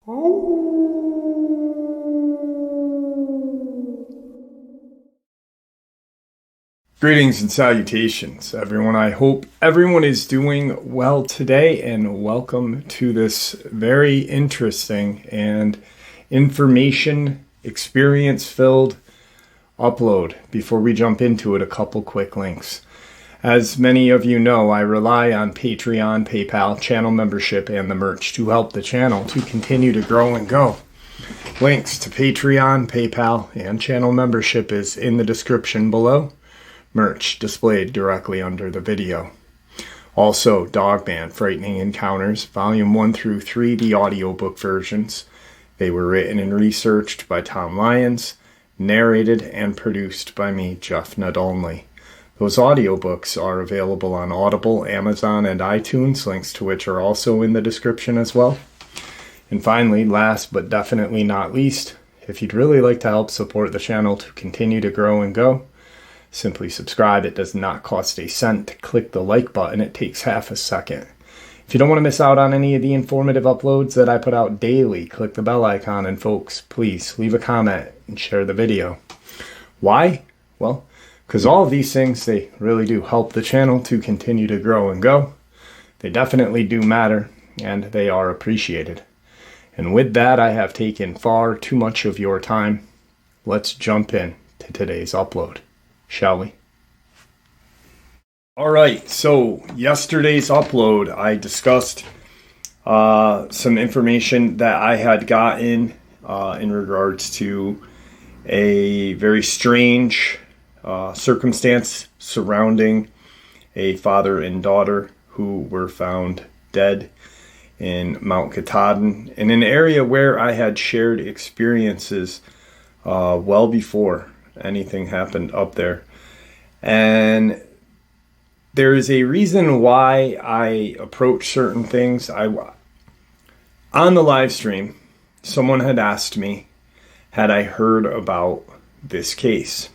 Greetings and salutations, everyone. I hope everyone is doing well today, and welcome to this very interesting and information experience-filled upload. Before we jump into it, a couple quick links. As many of you know, I rely on Patreon, PayPal, channel membership, and the merch to help the channel to continue to grow and go. Links to Patreon, PayPal, and channel membership is in the description below. Merch displayed directly under the video. Also, Dogman, Frightening Encounters, Volume 1 through 3, the audiobook versions. They were written and researched by Tom Lyons, narrated and produced by me, Jeff Nadolny. Those audiobooks are available on Audible, Amazon, and iTunes, links to which are also in the description as well. And finally, last but definitely not least, if you'd really like to help support the channel to continue to grow and go, simply subscribe. It does not cost a cent. Click the like button. It takes half a second. If you don't want to miss out on any of the informative uploads that I put out daily, click the bell icon, and folks, please leave a comment and share the video. Why? Well, because all of these things, they really do help the channel to continue to grow and go. They definitely do matter, and they are appreciated. And with that, I have taken far too much of your time. Let's jump in to today's upload, shall we? All right, so yesterday's upload, I discussed some information that I had gotten in regards to a very strange circumstance surrounding a father and daughter who were found dead in Mount Katahdin, in an area where I had shared experiences well before anything happened up there. And there is a reason why I approach certain things. On the live stream, someone had asked me, had I heard about this case?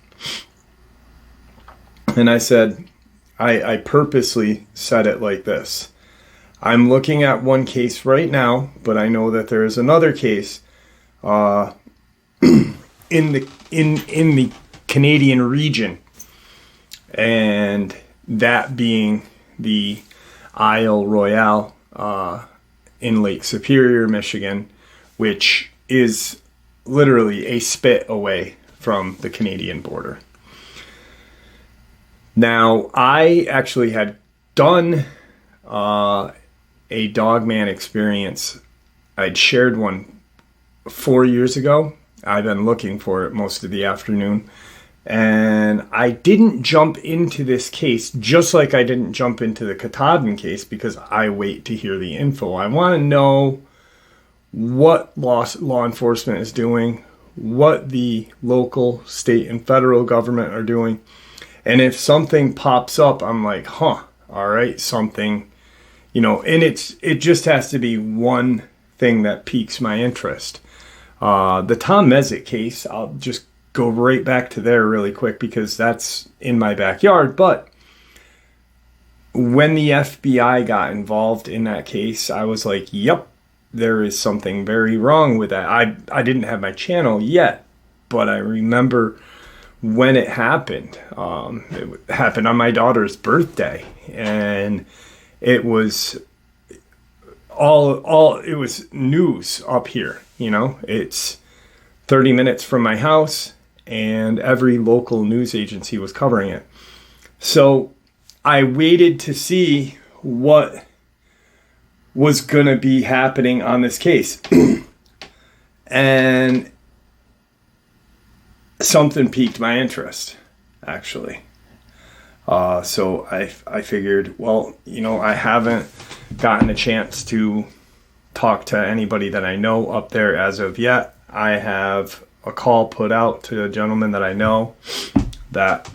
And I said, I purposely said it like this. I'm looking at one case right now, but I know that there is another case in the Canadian region, and that being the Isle Royale in Lake Superior, Michigan, which is literally a spit away from the Canadian border. Now, I actually had done a Dogman experience. I'd shared one 4 years ago. I've been looking for it most of the afternoon. And I didn't jump into this case, just like I didn't jump into the Katahdin case, because I wait to hear the info. I want to know what law enforcement is doing, what the local, state, and federal government are doing. And if something pops up, I'm like, all right, something, and it just has to be one thing that piques my interest. The Tom Mezek case, I'll just go right back to there really quick because that's in my backyard. But when the FBI got involved in that case, I was like, yep, there is something very wrong with that. I didn't have my channel yet, but I remember when it happened. It happened on my daughter's birthday, and it was it was news up here. It's 30 minutes from my house, and every local news agency was covering it. So I waited to see what was going to be happening on this case. And something piqued my interest, actually. So I figured, well, I haven't gotten a chance to talk to anybody that I know up there as of yet. I have a call put out to a gentleman that I know that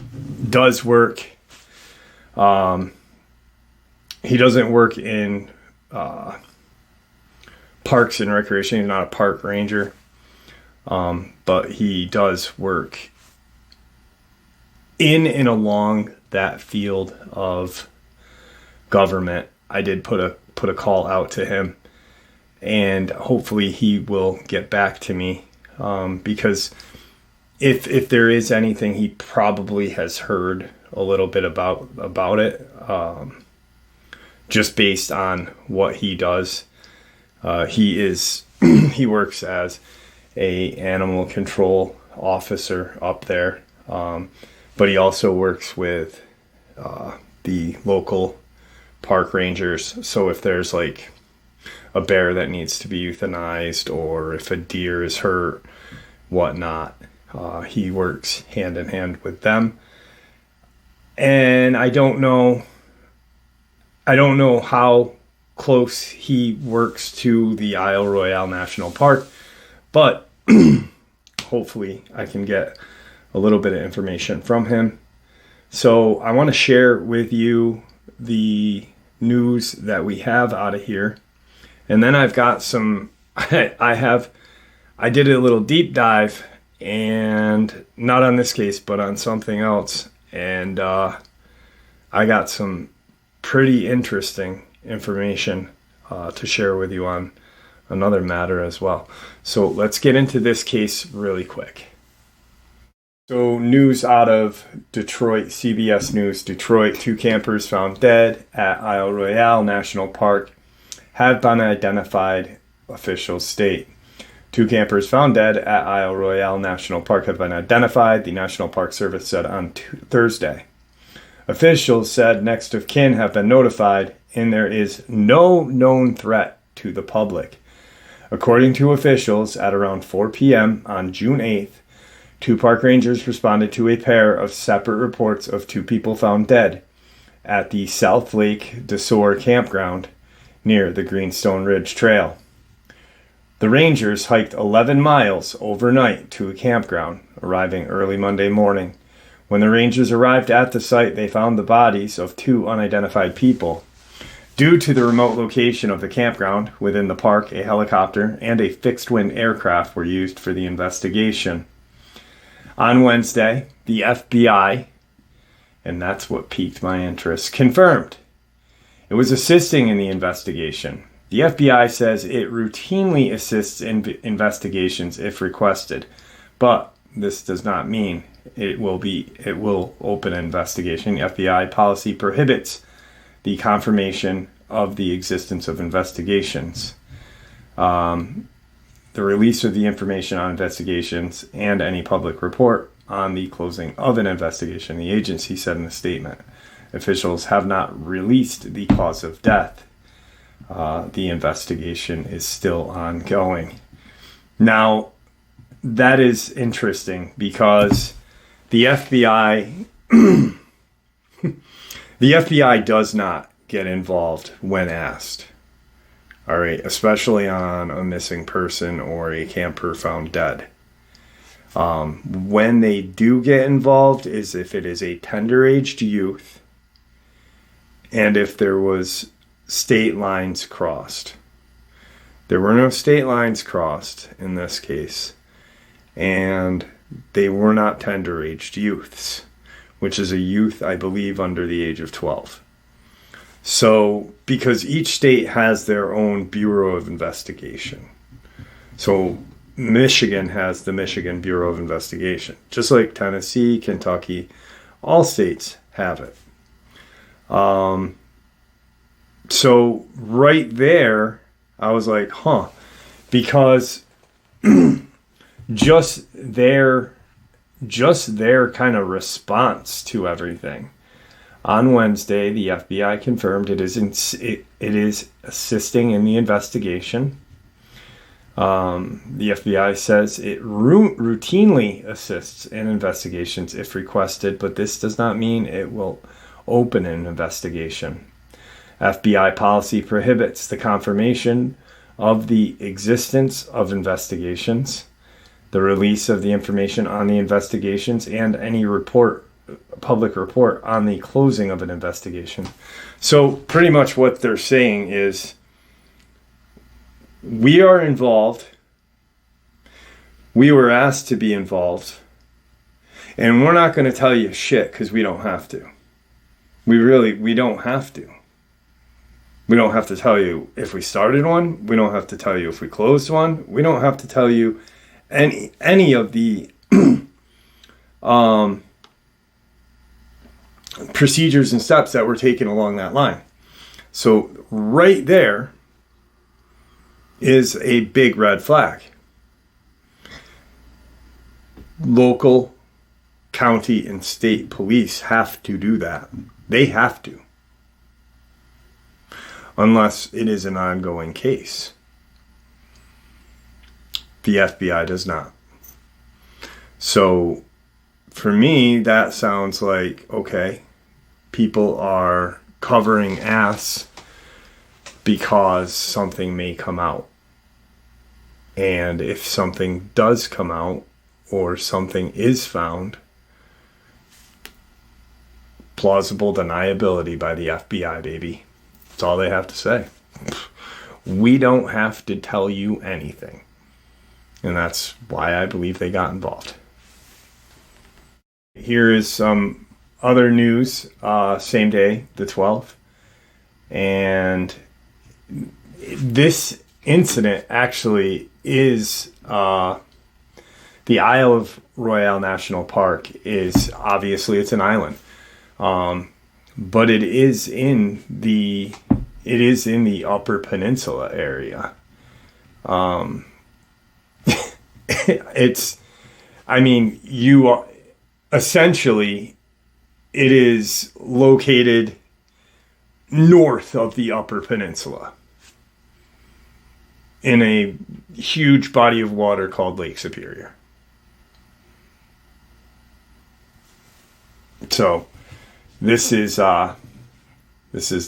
does work. He doesn't work in parks and recreation. He's not a park ranger. But he does work in and along that field of government. I did put a call out to him, and hopefully he will get back to me, because if there is anything, he probably has heard a little bit about it, just based on what he does. He works as a animal control officer up there, but he also works with the local park rangers. So if there's like a bear that needs to be euthanized, or if a deer is hurt, whatnot, he works hand in hand with them. And I don't know how close he works to the Isle Royale National Park, but hopefully I can get a little bit of information from him. So I want to share with you the news that we have out of here. And then I've got some, I did a little deep dive, and not on this case, but on something else. And I got some pretty interesting information to share with you on another matter as well. So let's get into this case really quick. So news out of Detroit, CBS News, Detroit, 2 campers found dead at Isle Royale National Park have been identified, officials state. 2 campers found dead at Isle Royale National Park have been identified, the National Park Service said on Thursday. Officials said next of kin have been notified, and there is no known threat to the public. According to officials, at around 4 p.m. on June 8th, 2 park rangers responded to a pair of separate reports of 2 people found dead at the South Lake DeSore campground near the Greenstone Ridge Trail. The rangers hiked 11 miles overnight to a campground, arriving early Monday morning. When the rangers arrived at the site, they found the bodies of 2 unidentified people. Due to the remote location of the campground within the park, a helicopter and a fixed-wing aircraft were used for the investigation. On Wednesday, the FBI, and that's what piqued my interest, confirmed it was assisting in the investigation. The FBI says it routinely assists in investigations if requested, but this does not mean it will open an investigation. The FBI policy prohibits the confirmation of the existence of investigations, the release of the information on investigations, and any public report on the closing of an investigation, the agency said in a statement. Officials have not released the cause of death. The investigation is still ongoing. Now, that is interesting because the FBI the FBI does not get involved when asked. All right, especially on a missing person or a camper found dead. When they do get involved is if it is a tender-aged youth and if there was state lines crossed. There were no state lines crossed in this case, and they were not tender-aged youths, which is a youth, I believe, under the age of 12. So, because each state has their own Bureau of Investigation. So, Michigan has the Michigan Bureau of Investigation. Just like Tennessee, Kentucky, all states have it. So, right there, I was like, because just their kind of response to everything. On Wednesday, the FBI confirmed it is assisting in the investigation. The FBI says it routinely assists in investigations if requested, but this does not mean it will open an investigation. FBI policy prohibits the confirmation of the existence of investigations, the release of the information on the investigations, and any public report on the closing of an investigation. So pretty much what they're saying is, we are involved. We were asked to be involved. And we're not going to tell you shit because we don't have to. We don't have to. We don't have to tell you if we started one. We don't have to tell you if we closed one. We don't have to tell you any of the procedures and steps that were taken along that line. So right there is a big red flag. Local, county, and state police have to do that. They have to. Unless it is an ongoing case. The FBI does not. So for me, that sounds like, okay, people are covering ass because something may come out. And if something does come out or something is found, plausible deniability by the FBI, baby. That's all they have to say. We don't have to tell you anything. And that's why I believe they got involved. Here is some other news, same day, the 12th. And this incident actually is the Isle of Royale National Park. Is obviously, it's an island. But it is in the Upper Peninsula area. Essentially, it is located north of the Upper Peninsula in a huge body of water called Lake Superior. So this is the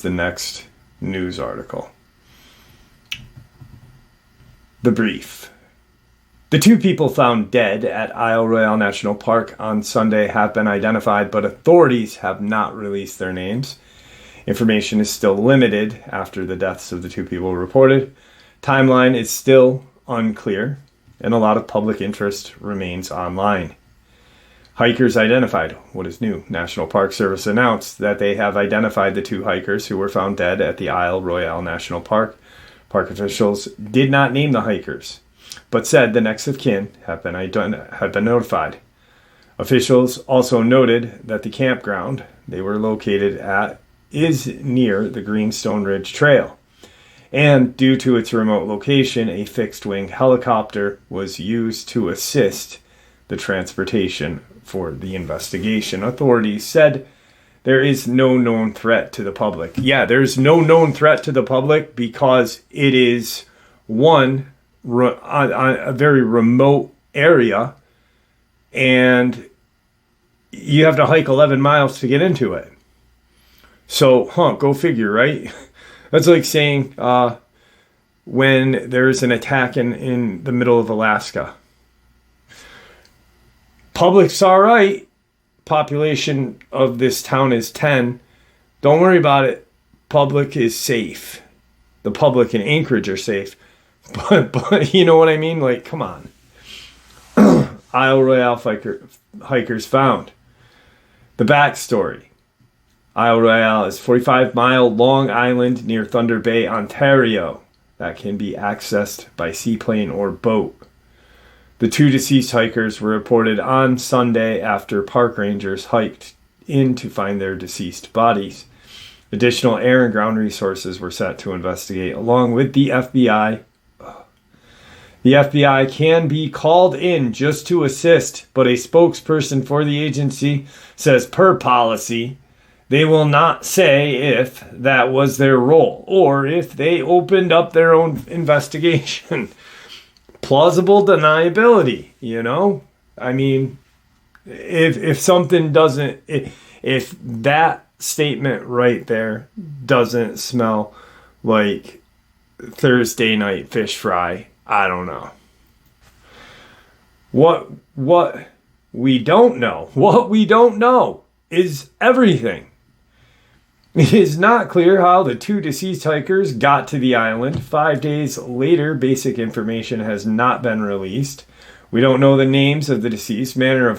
next news article. The brief. The two people found dead at Isle Royale National Park on Sunday have been identified, but authorities have not released their names. Information is still limited after the deaths of the two people reported. Timeline is still unclear, and a lot of public interest remains online. Hikers identified. What is new? National Park Service announced that they have identified the two hikers who were found dead at the Isle Royale National Park. Park officials did not name the hikers, but said the next of kin have been notified. Officials also noted that the campground they were located at is near the Greenstone Ridge Trail, and due to its remote location, a fixed-wing helicopter was used to assist the transportation for the investigation. Authorities said there is no known threat to the public. Yeah, there's no known threat to the public because it is a very remote area, and you have to hike 11 miles to get into it. So, go figure, right? That's like saying when there's an attack in the middle of Alaska. Public's all right. Population of this town is 10. Don't worry about it. Public is safe. The public in Anchorage are safe. But you know what I mean? Like, come on. Isle Royale hikers found. The backstory. Isle Royale is a 45-mile long island near Thunder Bay, Ontario, that can be accessed by seaplane or boat. The two deceased hikers were reported on Sunday after park rangers hiked in to find their deceased bodies. Additional air and ground resources were set to investigate, along with the FBI. The FBI can be called in just to assist, but a spokesperson for the agency says per policy, they will not say if that was their role or if they opened up their own investigation. Plausible deniability, you know? I mean, if something doesn't, if that statement right there doesn't smell like Thursday night fish fry, I don't know. What we don't know is everything. It is not clear how the two deceased hikers got to the island. 5 days later, basic information has not been released. We don't know the names of the deceased, manner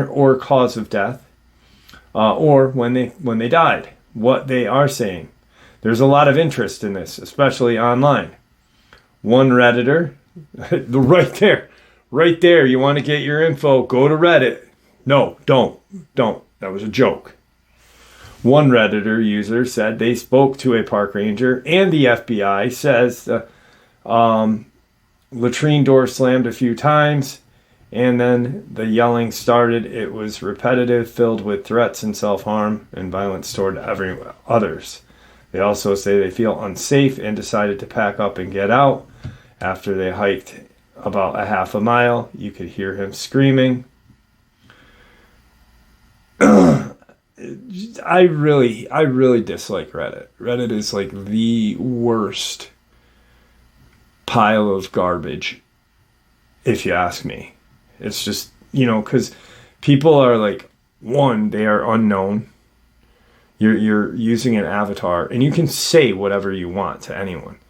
or cause of death, or when they died. What they are saying. There's a lot of interest in this, especially online. One Redditor, right there, you want to get your info, go to Reddit. No, don't. That was a joke. One Redditor user said they spoke to a park ranger, and the FBI says the latrine door slammed a few times, and then the yelling started. It was repetitive, filled with threats and self-harm and violence toward others. They also say they feel unsafe and decided to pack up and get out. After they hiked about a half a mile, you could hear him screaming. I really dislike Reddit. Reddit is like the worst pile of garbage, if you ask me. It's just, because people are like, one, they are unknown. You're using an avatar, and you can say whatever you want to anyone.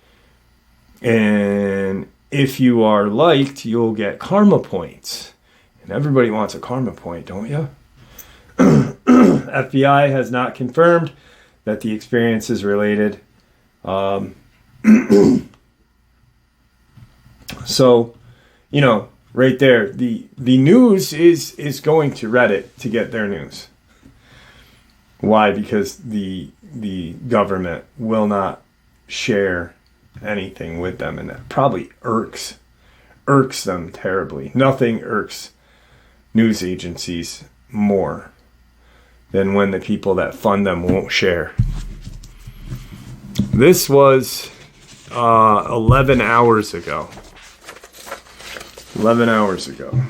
And if you are liked, you'll get karma points. And everybody wants a karma point, don't you? FBI has not confirmed that the experience is related. So, right there, the news is going to Reddit to get their news. Why? Because the government will not share anything with them, and that probably irks them terribly. Nothing irks news agencies more than when the people that fund them won't share. This was 11 hours ago. 11 hours ago.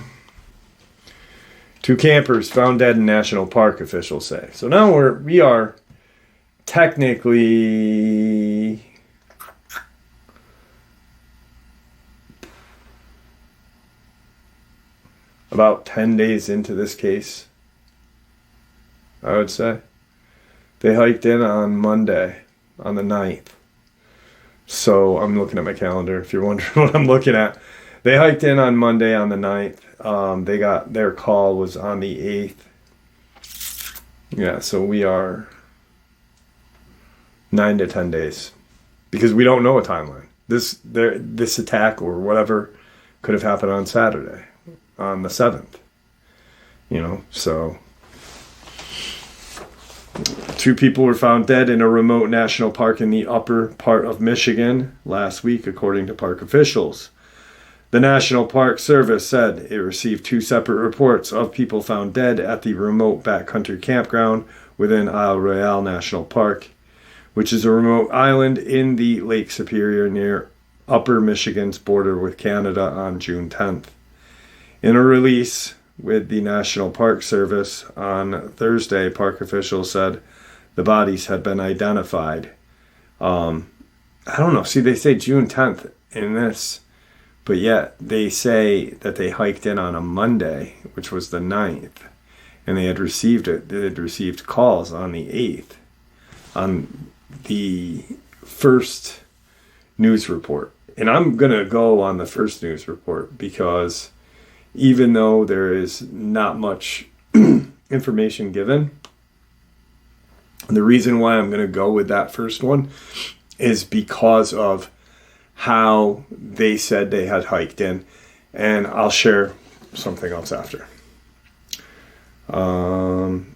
2 campers found dead in national park, officials say. So now we are technically about 10 days into this case, I would say. They hiked in on Monday, on the 9th. So I'm looking at my calendar, if you're wondering what I'm looking at. They hiked in on Monday on the 9th. They got their call was on the 8th. Yeah, so we are 9 to 10 days. Because we don't know a timeline. This attack or whatever could have happened on Saturday, on the 7th. So 2 people were found dead in a remote national park in the upper part of Michigan last week, according to park officials. The National Park Service said it received 2 separate reports of people found dead at the remote backcountry campground within Isle Royale National Park, which is a remote island in the Lake Superior near Upper Michigan's border with Canada on June 10th. In a release with the National Park Service on Thursday, park officials said the bodies had been identified. I don't know. See, they say June 10th in this. But yet, they say that they hiked in on a Monday, which was the 9th, and they had received calls on the 8th, on the first news report. And I'm going to go on the first news report, because even though there is not much information given, the reason why I'm going to go with that first one is because of how they said they had hiked in, and I'll share something else after. In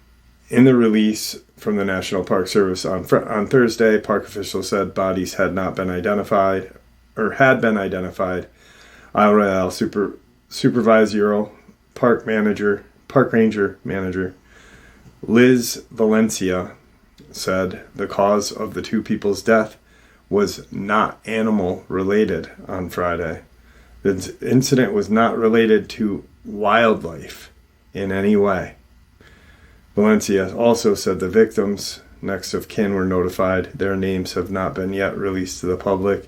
the release from the National Park Service on Thursday, park officials said bodies had been identified. Isle Royale Supervisorial Park Ranger Manager Liz Valencia said the cause of the 2 people's death was not animal related on Friday. The incident was not related to wildlife in any way. Valencia also said the victims' next of kin were notified. Their names have not been yet released to the public.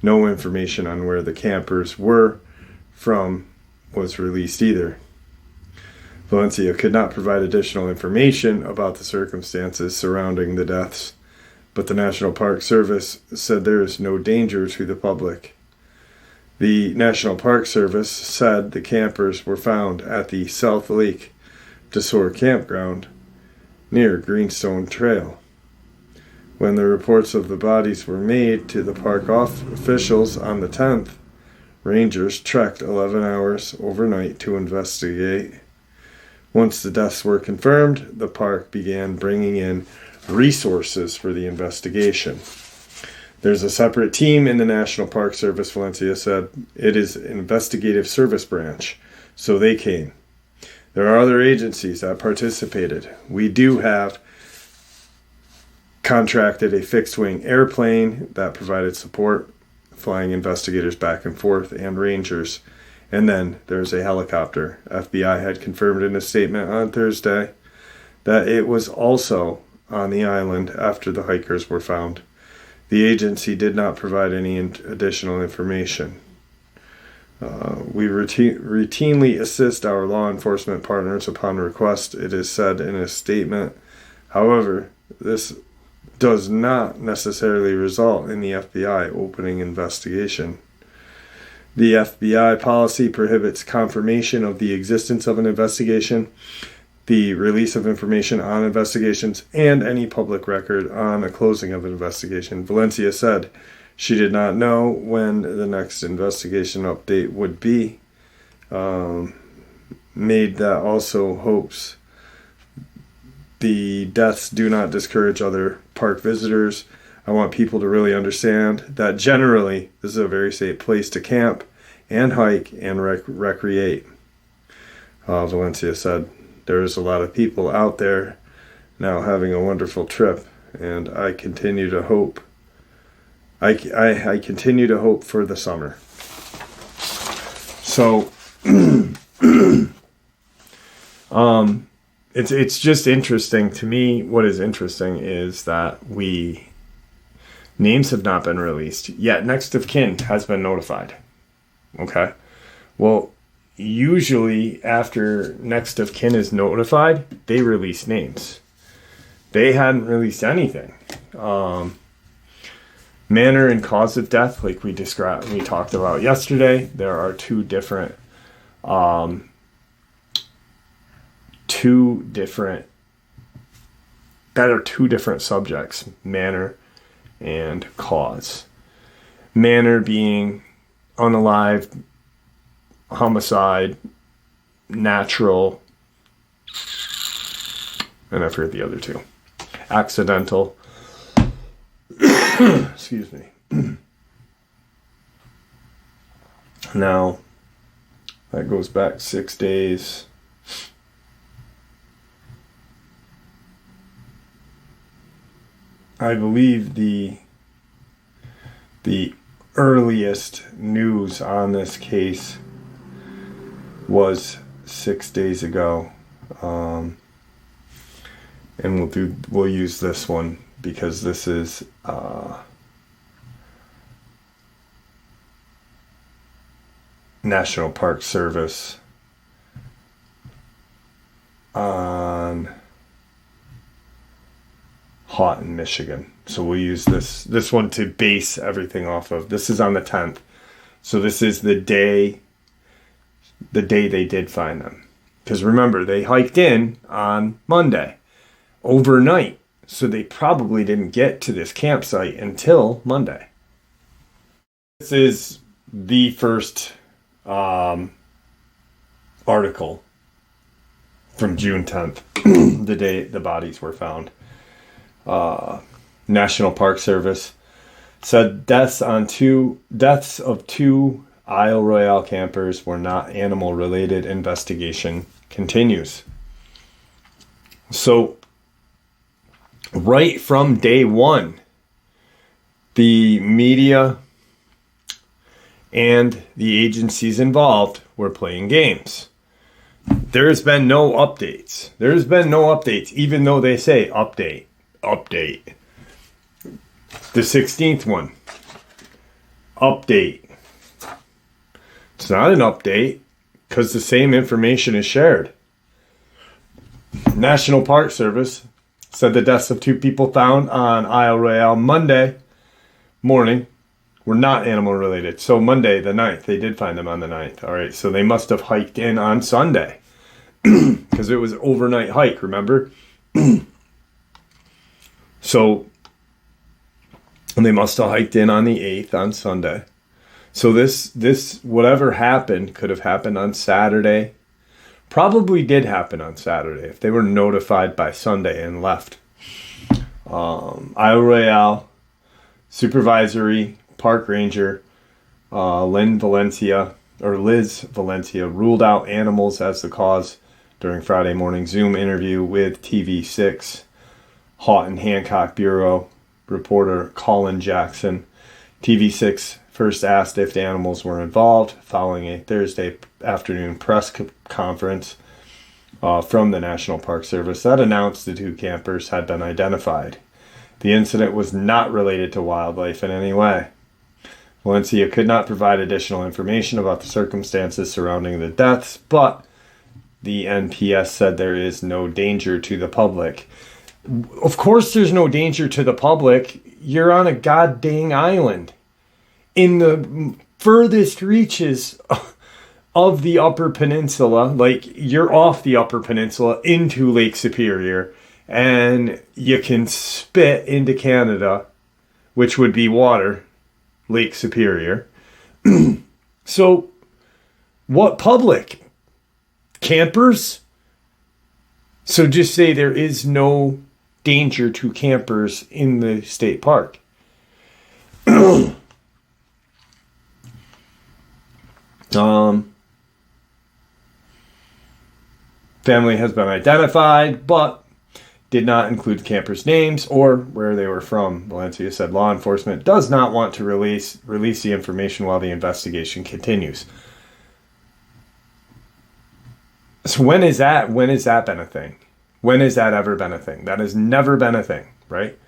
No information on where the campers were from was released either. Valencia could not provide additional information about the circumstances surrounding the deaths, but the National Park Service said there is no danger to the public. The National Park Service said the campers were found at the South Lake Desor Campground near Greenstone Trail, When the reports of the bodies were made to the park officials on the 10th, rangers trekked 11 hours overnight to investigate. Once the deaths were confirmed, the park began bringing in resources for the investigation. There's a separate team in the National Park Service, Valencia said. It is an investigative service branch, so they came. There are other agencies that participated. We do have contracted a fixed-wing airplane that provided support, flying investigators back and forth, and rangers. And then there's a helicopter. FBI had confirmed in a statement on Thursday that it was also on the island after the hikers were found. The agency did not provide any additional information. We routinely assist our law enforcement partners upon request, it is said in a statement. However, this does not necessarily result in the FBI opening investigation. The FBI policy prohibits confirmation of the existence of an investigation, the release of information on investigations, and any public record on a closing of an investigation. Valencia said she did not know when the next investigation update would be. Made that also hopes the deaths do not discourage other park visitors. I want people to really understand that generally this is a very safe place to camp and hike and recreate. Valencia said there's a lot of people out there now having a wonderful trip, and I continue to hope. I continue to hope for the summer. So, it's just interesting to me. What is interesting is that names have not been released yet. Next of kin has been notified. Okay. Well, usually after next of kin is notified, they release names. They hadn't released anything. Manner and cause of death, like we talked about yesterday, there are two different subjects, manner and cause. Manner being unalived, homicide, natural, and I forget the other two. Accidental. Excuse me. Now, that goes back 6 days. I believe the earliest news on this case was 6 days ago, and we'll use this one because this is National Park Service on Houghton, Michigan. So we'll use this one to base everything off of. This is on the 10th. So this is the day they did find them. Because remember, they hiked in on Monday, overnight. So they probably didn't get to this campsite until Monday. This is the first article from June 10th, the day the bodies were found. National Park Service said deaths of two Isle Royale campers were not animal related. Investigation continues. So right from day one, the media and the agencies involved were playing games. There's been no updates. Even though they say update. The 16th one. Update. It's not an update because the same information is shared. National Park Service said the deaths of two people found on Isle Royale Monday morning were not animal related. So Monday the 9th, they did find them on the 9th. All right, so they must have hiked in on Sunday because it was overnight hike, remember? So And they must have hiked in on the 8th on Sunday. So this whatever happened could have happened on Saturday. Probably did happen on Saturday if they were notified by Sunday and left. Isle Royale Supervisory Park Ranger Liz Valencia ruled out animals as the cause during Friday morning Zoom interview with TV6 Houghton Hancock Bureau reporter Colin Jackson. TV6 first asked if the animals were involved following a Thursday afternoon press conference from the National Park Service that announced the 2 campers had been identified. The incident was not related to wildlife in any way. Valencia could not provide additional information about the circumstances surrounding the deaths, but the NPS said there is no danger to the public. Of course there's no danger to the public. You're on a goddamn island in the furthest reaches of the Upper Peninsula. Like, you're off the Upper Peninsula into Lake Superior, and you can spit into Canada, which would be water, Lake Superior. So, what public? Campers? So just say there is no danger to campers in the state park. Family has been identified, but did not include campers' names or where they were from. Valencia said law enforcement does not want to release the information while the investigation continues. So when is that been a thing? When has that ever been a thing? That has never been a thing, right?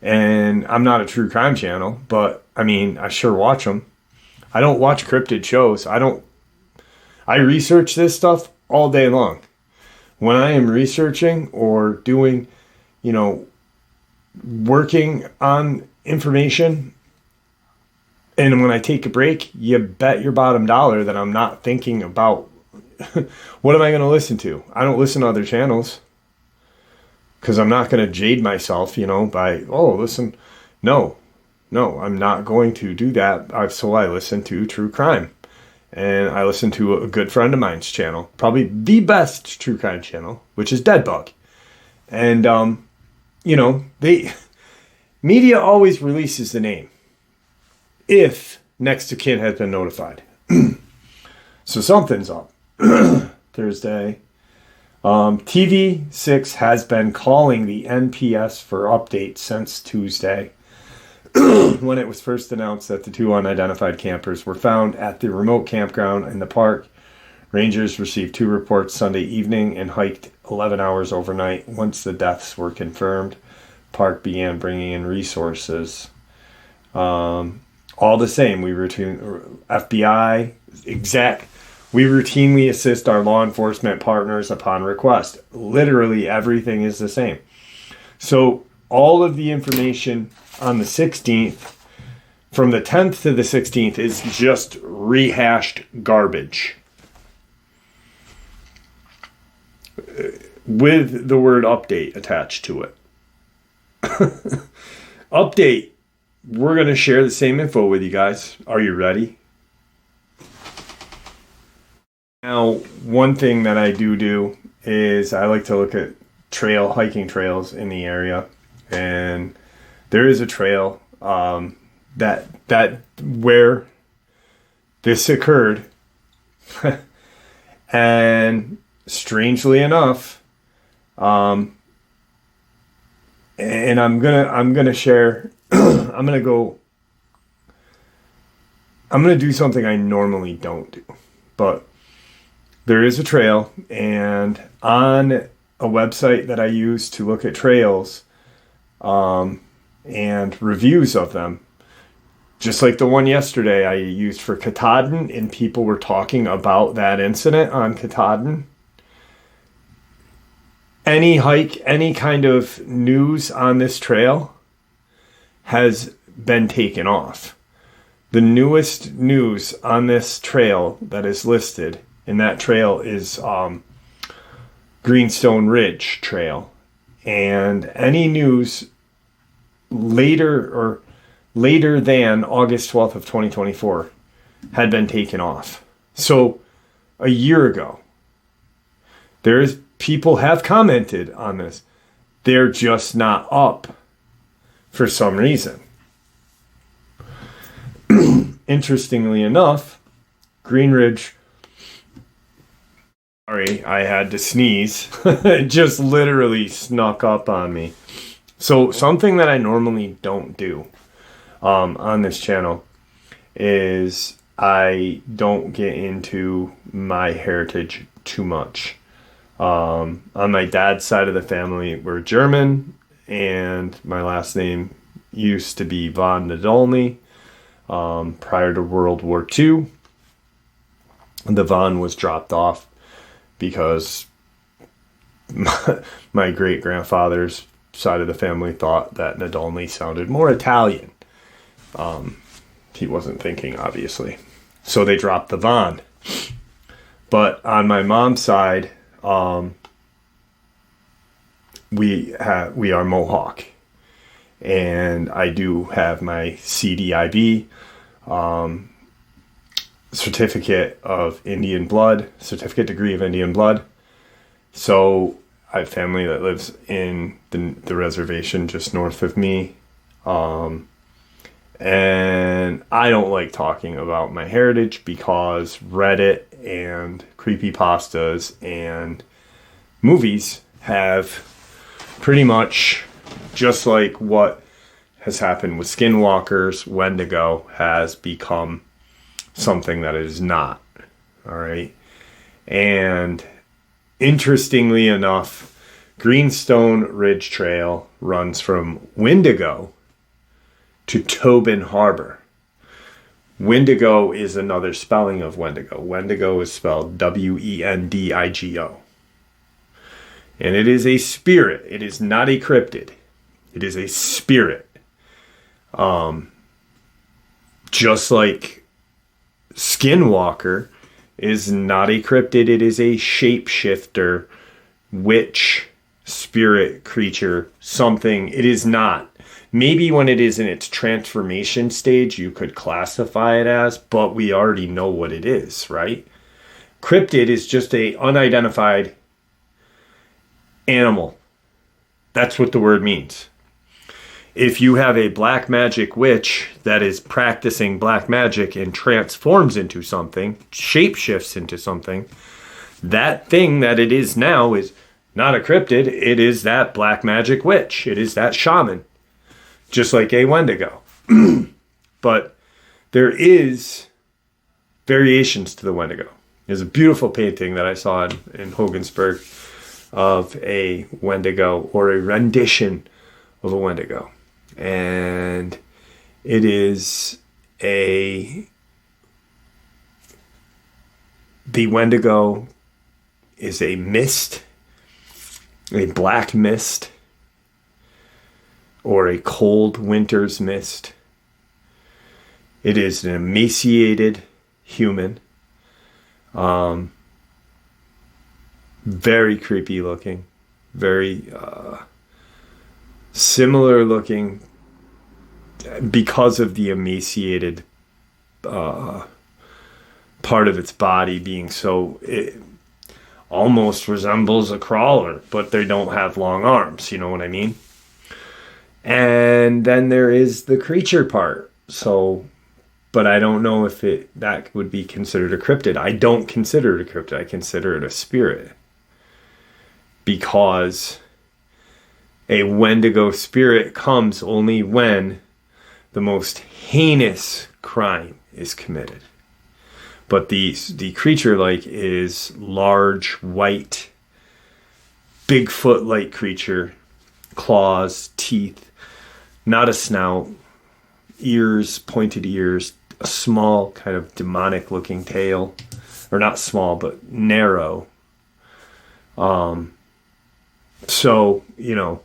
And I'm not a true crime channel, but I mean, I sure watch them. I don't watch cryptid shows. I research this stuff all day long. When I am researching or doing, working on information, and when I take a break, you bet your bottom dollar that I'm not thinking about what am I going to listen to? I don't listen to other channels because I'm not going to jade myself, by, listen. No, I'm not going to do that. So I listen to true crime. And I listen to a good friend of mine's channel, probably the best true crime channel, which is Deadbug. And, media always releases the name if next of kin has been notified. So something's up. Thursday. TV6 has been calling the NPS for updates since Tuesday, when it was first announced that the 2 unidentified campers were found at the remote campground in the park. Rangers received 2 reports Sunday evening and hiked 11 hours overnight. Once the deaths were confirmed, park began bringing in resources. All the same, we routinely assist our law enforcement partners upon request. Literally everything is the same. So all of the information on the 16th, from the 10th to the 16th, is just rehashed garbage with the word update attached to it. Update. We're going to share the same info with you guys. Are you ready? Now, one thing that I do is I like to look at hiking trails in the area, and there is a trail that where this occurred, and strangely enough, and I'm gonna share. I'm gonna do something I normally don't do, but there is a trail, and on a website that I use to look at trails and reviews of them, just like the one yesterday I used for Katahdin, and people were talking about that incident on Katahdin. Any hike, any kind of news on this trail has been taken off. The newest news on this trail that is listed, and that trail is Greenstone Ridge Trail. And any news later or later than August 12th of 2024 had been taken off. So a year ago, people have commented on this. They're just not up for some reason. Interestingly enough, Greenridge, sorry, I had to sneeze. It just literally snuck up on me. So something that I normally don't do on this channel is I don't get into my heritage too much. On my dad's side of the family, we're German, and my last name used to be von Nadolny. Prior to World War II, the von was dropped off because my great-grandfather's side of the family thought that Nadolny sounded more Italian. He wasn't thinking, obviously. So they dropped the von. But on my mom's side, we are Mohawk. And I do have my CDIB, certificate of Indian blood, certificate degree of Indian blood. So I have family that lives in the reservation just north of me. And I don't like talking about my heritage because Reddit and creepypastas and movies have pretty much, just like what has happened with skinwalkers, Wendigo has become something that it is not. All right. And interestingly enough, Greenstone Ridge Trail runs from Wendigo to Tobin Harbor. Wendigo is another spelling of Wendigo. Wendigo is spelled Wendigo. And it is a spirit. It is not a cryptid. It is a spirit. Just like Skinwalker is not a cryptid. It is a shapeshifter, witch, spirit, creature, something. It is not. Maybe when it is in its transformation stage, you could classify it as, but we already know what it is, right? Cryptid is just a unidentified animal. That's what the word means. If you have a black magic witch that is practicing black magic and transforms into something, shapeshifts into something, that thing that it is now is not a cryptid. It is that black magic witch. It is that shaman. Just like a Wendigo. But there is variations to the Wendigo. There's a beautiful painting that I saw in Hogansburg of a Wendigo, or a rendition of a Wendigo. And it is the Wendigo is a mist, a black mist, or a cold winter's mist. It is an emaciated human. Very creepy looking. Very similar looking because of the emaciated part of its body being so... It almost resembles a crawler, but they don't have long arms. You know what I mean? And then there is the creature part. So, but I don't know if that would be considered a cryptid. I don't consider it a cryptid. I consider it a spirit. Because a Wendigo spirit comes only when the most heinous crime is committed. But the creature-like is large, white, Bigfoot-like creature, claws, teeth, not a snout, ears, pointed ears, a small kind of demonic-looking tail, or not small, but narrow. So, you know,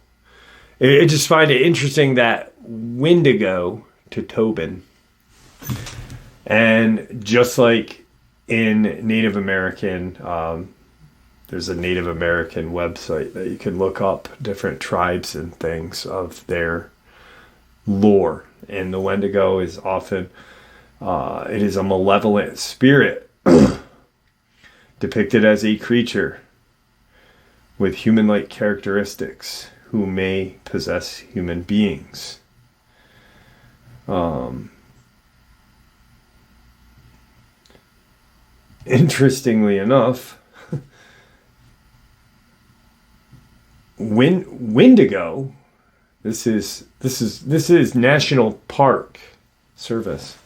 I just find it interesting that Wendigo to Tobin. And just like in Native American, there's a Native American website that you can look up different tribes and things of their lore, And the Wendigo is often, it is a malevolent spirit depicted as a creature with human-like characteristics who may possess human beings. Interestingly enough, Wendigo, this is National Park Service.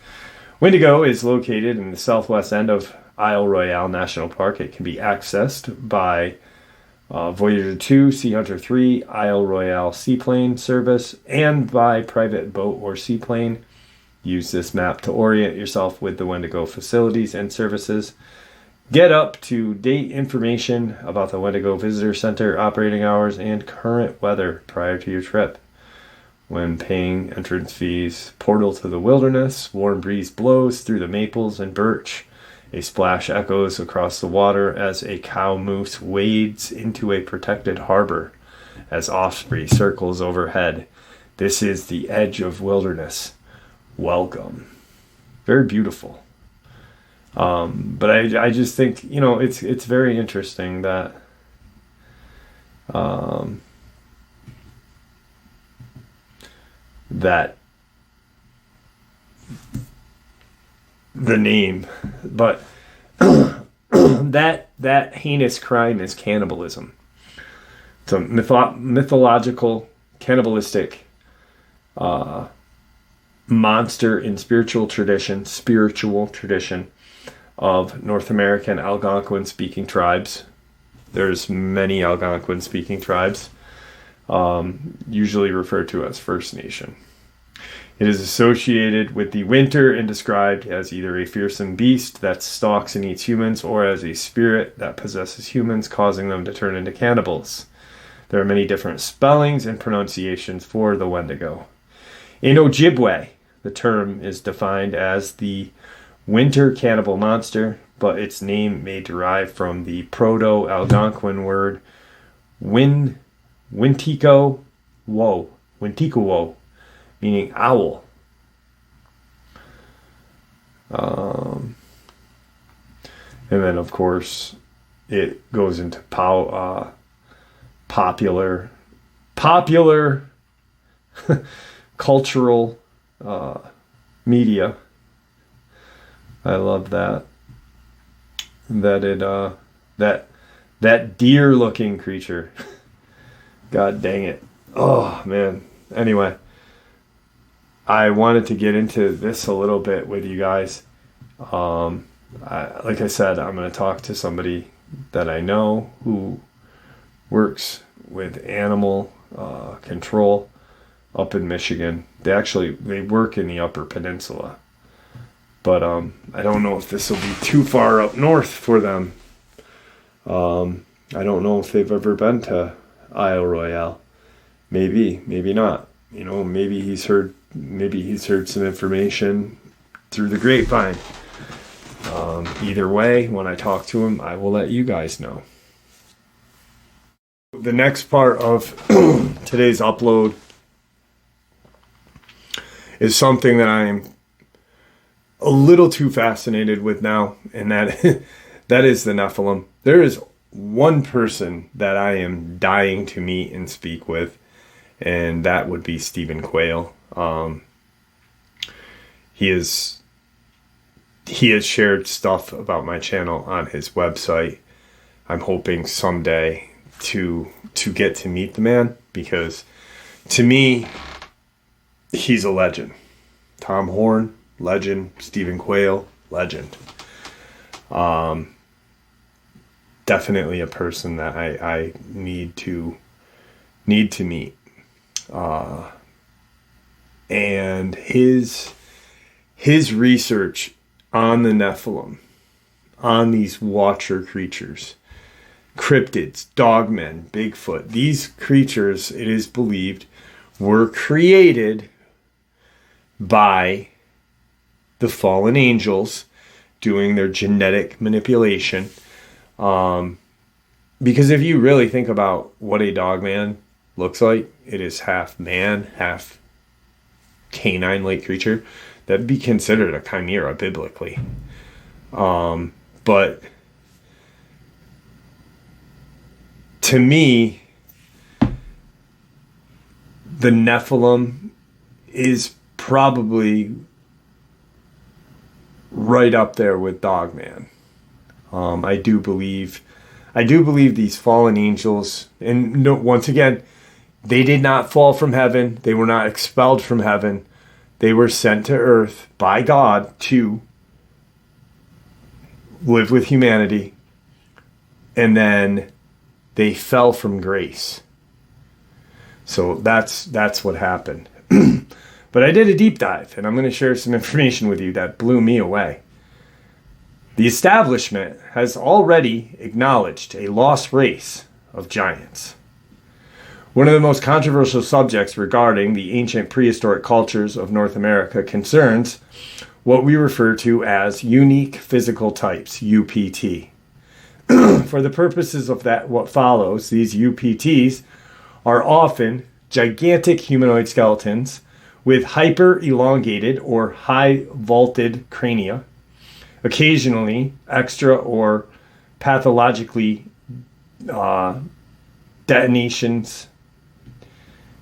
Wendigo is located in the southwest end of Isle Royale National Park. It can be accessed by Voyager 2, Sea Hunter 3, Isle Royale Seaplane Service, and by private boat or seaplane. Use this map to orient yourself with the Wendigo facilities and services. Get up-to-date information about the Wendigo Visitor Center operating hours and current weather prior to your trip. When paying entrance fees, portal to the wilderness, warm breeze blows through the maples and birch. A splash echoes across the water as a cow moose wades into a protected harbor as osprey circles overhead. This is the edge of wilderness. Welcome. Very beautiful. But I just think, it's very interesting that that the name, but that heinous crime is cannibalism. It's a mythological, cannibalistic monster in spiritual tradition of North American Algonquin-speaking tribes. There's many Algonquin-speaking tribes, usually referred to as First Nation. It is associated with the winter and described as either a fearsome beast that stalks and eats humans or as a spirit that possesses humans, causing them to turn into cannibals. There are many different spellings and pronunciations for the Wendigo. In Ojibwe, the term is defined as the winter cannibal monster, but its name may derive from the Proto-Algonquin word Wintiko wo, meaning owl. And then, of course, it goes into popular cultural media. I love that that deer-looking creature. God dang it! Oh man. Anyway, I wanted to get into this a little bit with you guys. Like I said, I'm going to talk to somebody that I know who works with animal control up in Michigan. They work in the Upper Peninsula. But I don't know if this will be too far up north for them. I don't know if they've ever been to Isle Royale. Maybe not. Maybe he's heard some information through the grapevine. Either way, when I talk to him, I will let you guys know. The next part of today's upload is something that I'm a little too fascinated with now, and that is the Nephilim. There is one person that I am dying to meet and speak with, and that would be Stephen Quayle. He has shared stuff about my channel on his website. I'm hoping someday to get to meet the man, because to me, he's a legend. Tom Horn, legend. Stephen Quayle, legend. Definitely a person that I need to meet. And his research on the Nephilim, on these watcher creatures, cryptids, dogmen, Bigfoot, these creatures, it is believed, were created by the fallen angels doing their genetic manipulation. Because if you really think about what a dogman looks like, it is half man, half canine-like creature, that'd be considered a chimera biblically. But to me, the Nephilim is probably right up there with Dogman. I do believe these fallen angels, and no, once again, they did not fall from heaven. They were not expelled from heaven. They were sent to earth by God to live with humanity, and then they fell from grace. So that's what happened. But I did a deep dive, and I'm going to share some information with you that blew me away. The establishment has already acknowledged a lost race of giants. One of the most controversial subjects regarding the ancient prehistoric cultures of North America concerns what we refer to as unique physical types, UPT. For the purposes of what follows, these UPTs are often gigantic humanoid skeletons with hyper-elongated or high-vaulted crania, occasionally extra or pathologically detonations,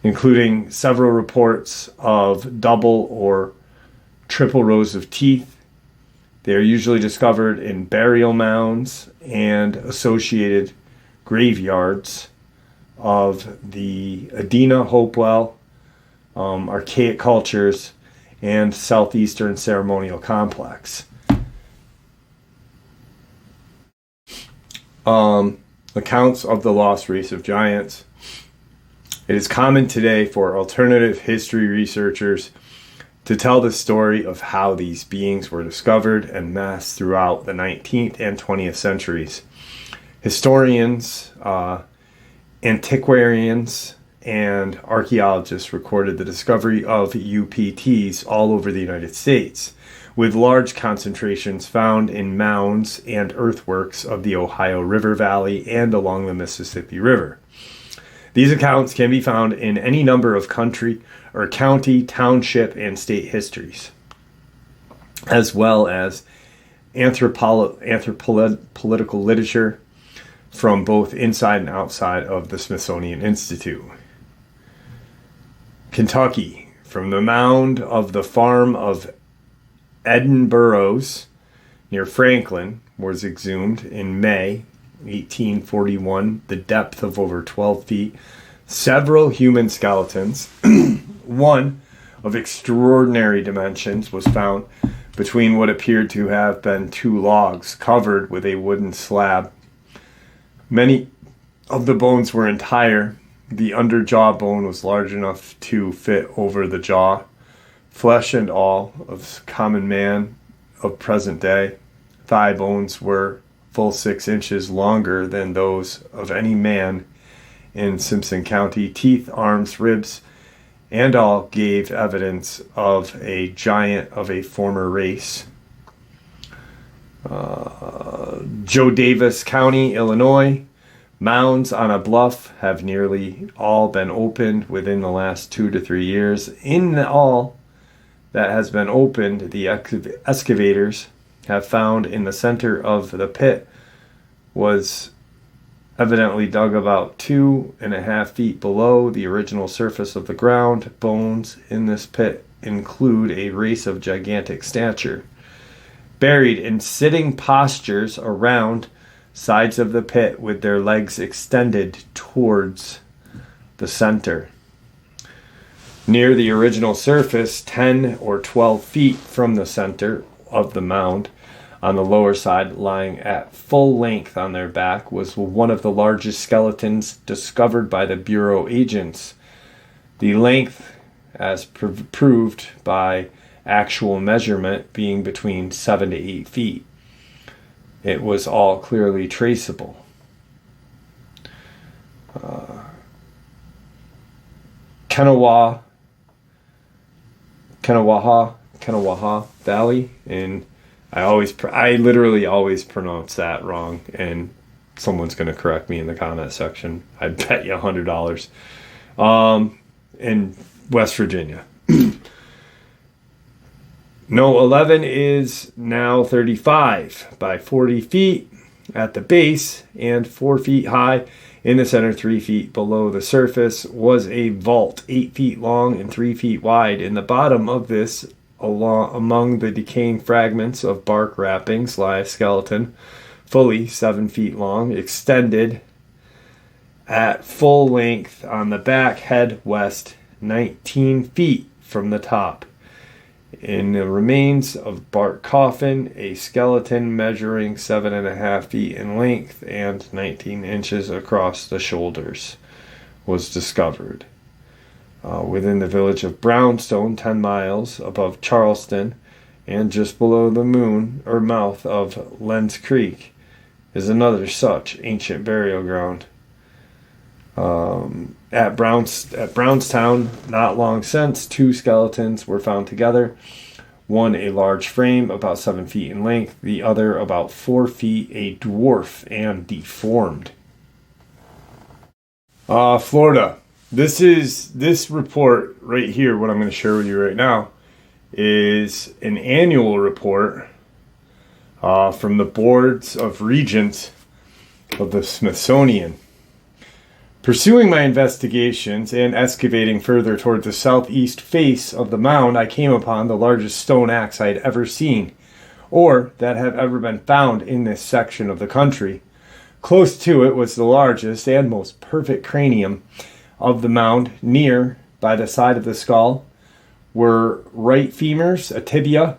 including several reports of double or triple rows of teeth. They are usually discovered in burial mounds and associated graveyards of the Adena, Hopewell, archaic cultures, and southeastern ceremonial complex. Accounts of the lost race of giants. It is common today for alternative history researchers to tell the story of how these beings were discovered and massed throughout the 19th and 20th centuries. Historians, antiquarians, and archaeologists recorded the discovery of UPTs all over the United States, with large concentrations found in mounds and earthworks of the Ohio River Valley and along the Mississippi River. These accounts can be found in any number of county, township, and state histories, as well as anthropological literature from both inside and outside of the Smithsonian Institute. Kentucky, from the mound of the farm of Eden Burroughs near Franklin, was exhumed in May 1841, the depth of over 12 feet, several human skeletons. One of extraordinary dimensions was found between what appeared to have been two logs covered with a wooden slab. Many of the bones were entire. The underjaw bone was large enough to fit over the jaw. Flesh and all of common man of present day. Thigh bones were full 6 inches longer than those of any man in Simpson County. Teeth, arms, ribs, and all gave evidence of a giant of a former race. Joe Davis County, Illinois. Mounds on a bluff have nearly all been opened within the last 2 to 3 years. In all that has been opened, the excavators have found in the center of the pit was evidently dug about 2.5 feet below the original surface of the ground. Bones in this pit include a race of gigantic stature, buried in sitting postures around sides of the pit with their legs extended towards the center. Near the original surface, 10 or 12 feet from the center of the mound, on the lower side, lying at full length on their back, was one of the largest skeletons discovered by the Bureau agents. The length, as proved by actual measurement, being between 7 to 8 feet. It was all clearly traceable. Kanawha Valley, and I literally always pronounce that wrong, and someone's going to correct me in the comment section. I bet you $100. In West Virginia. No, 11 is now 35 by 40 feet at the base and 4 feet high. In the center, 3 feet below the surface, was a vault 8 feet long and 3 feet wide. In the bottom of this, among the decaying fragments of bark wrappings, lie a skeleton, fully 7 feet long, extended at full length on the back, head west 19 feet from the top. In the remains of bark coffin, a skeleton measuring 7.5 feet in length and 19 inches across the shoulders was discovered. Within the village of Brownstone, 10 miles above Charleston, and just below the mouth of Lenz Creek, is another such ancient burial ground. At Brownstown, not long since, 2 skeletons were found together. One a large frame, about 7 feet in length, the other about 4 feet, a dwarf and deformed. Florida. This report right here, what I'm going to share with you right now, is an annual report from the boards of regents of the Smithsonian. Pursuing my investigations and excavating further toward the southeast face of the mound, I came upon the largest stone axe I had ever seen, or that had ever been found in this section of the country. Close to it was the largest and most perfect cranium of the mound. Near, by the side of the skull, were right femurs, a tibia,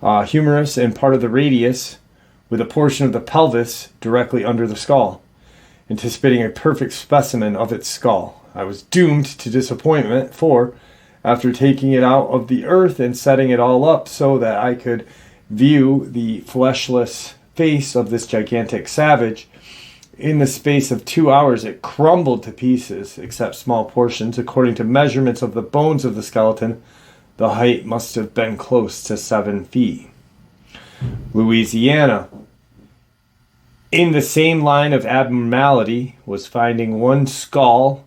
humerus, and part of the radius, with a portion of the pelvis directly under the skull, anticipating a perfect specimen of its skull. I was doomed to disappointment, for, after taking it out of the earth and setting it all up so that I could view the fleshless face of this gigantic savage, in the space of 2 hours it crumbled to pieces, except small portions. According to measurements of the bones of the skeleton, the height must have been close to 7 feet. Louisiana. In the same line of abnormality was finding one skull,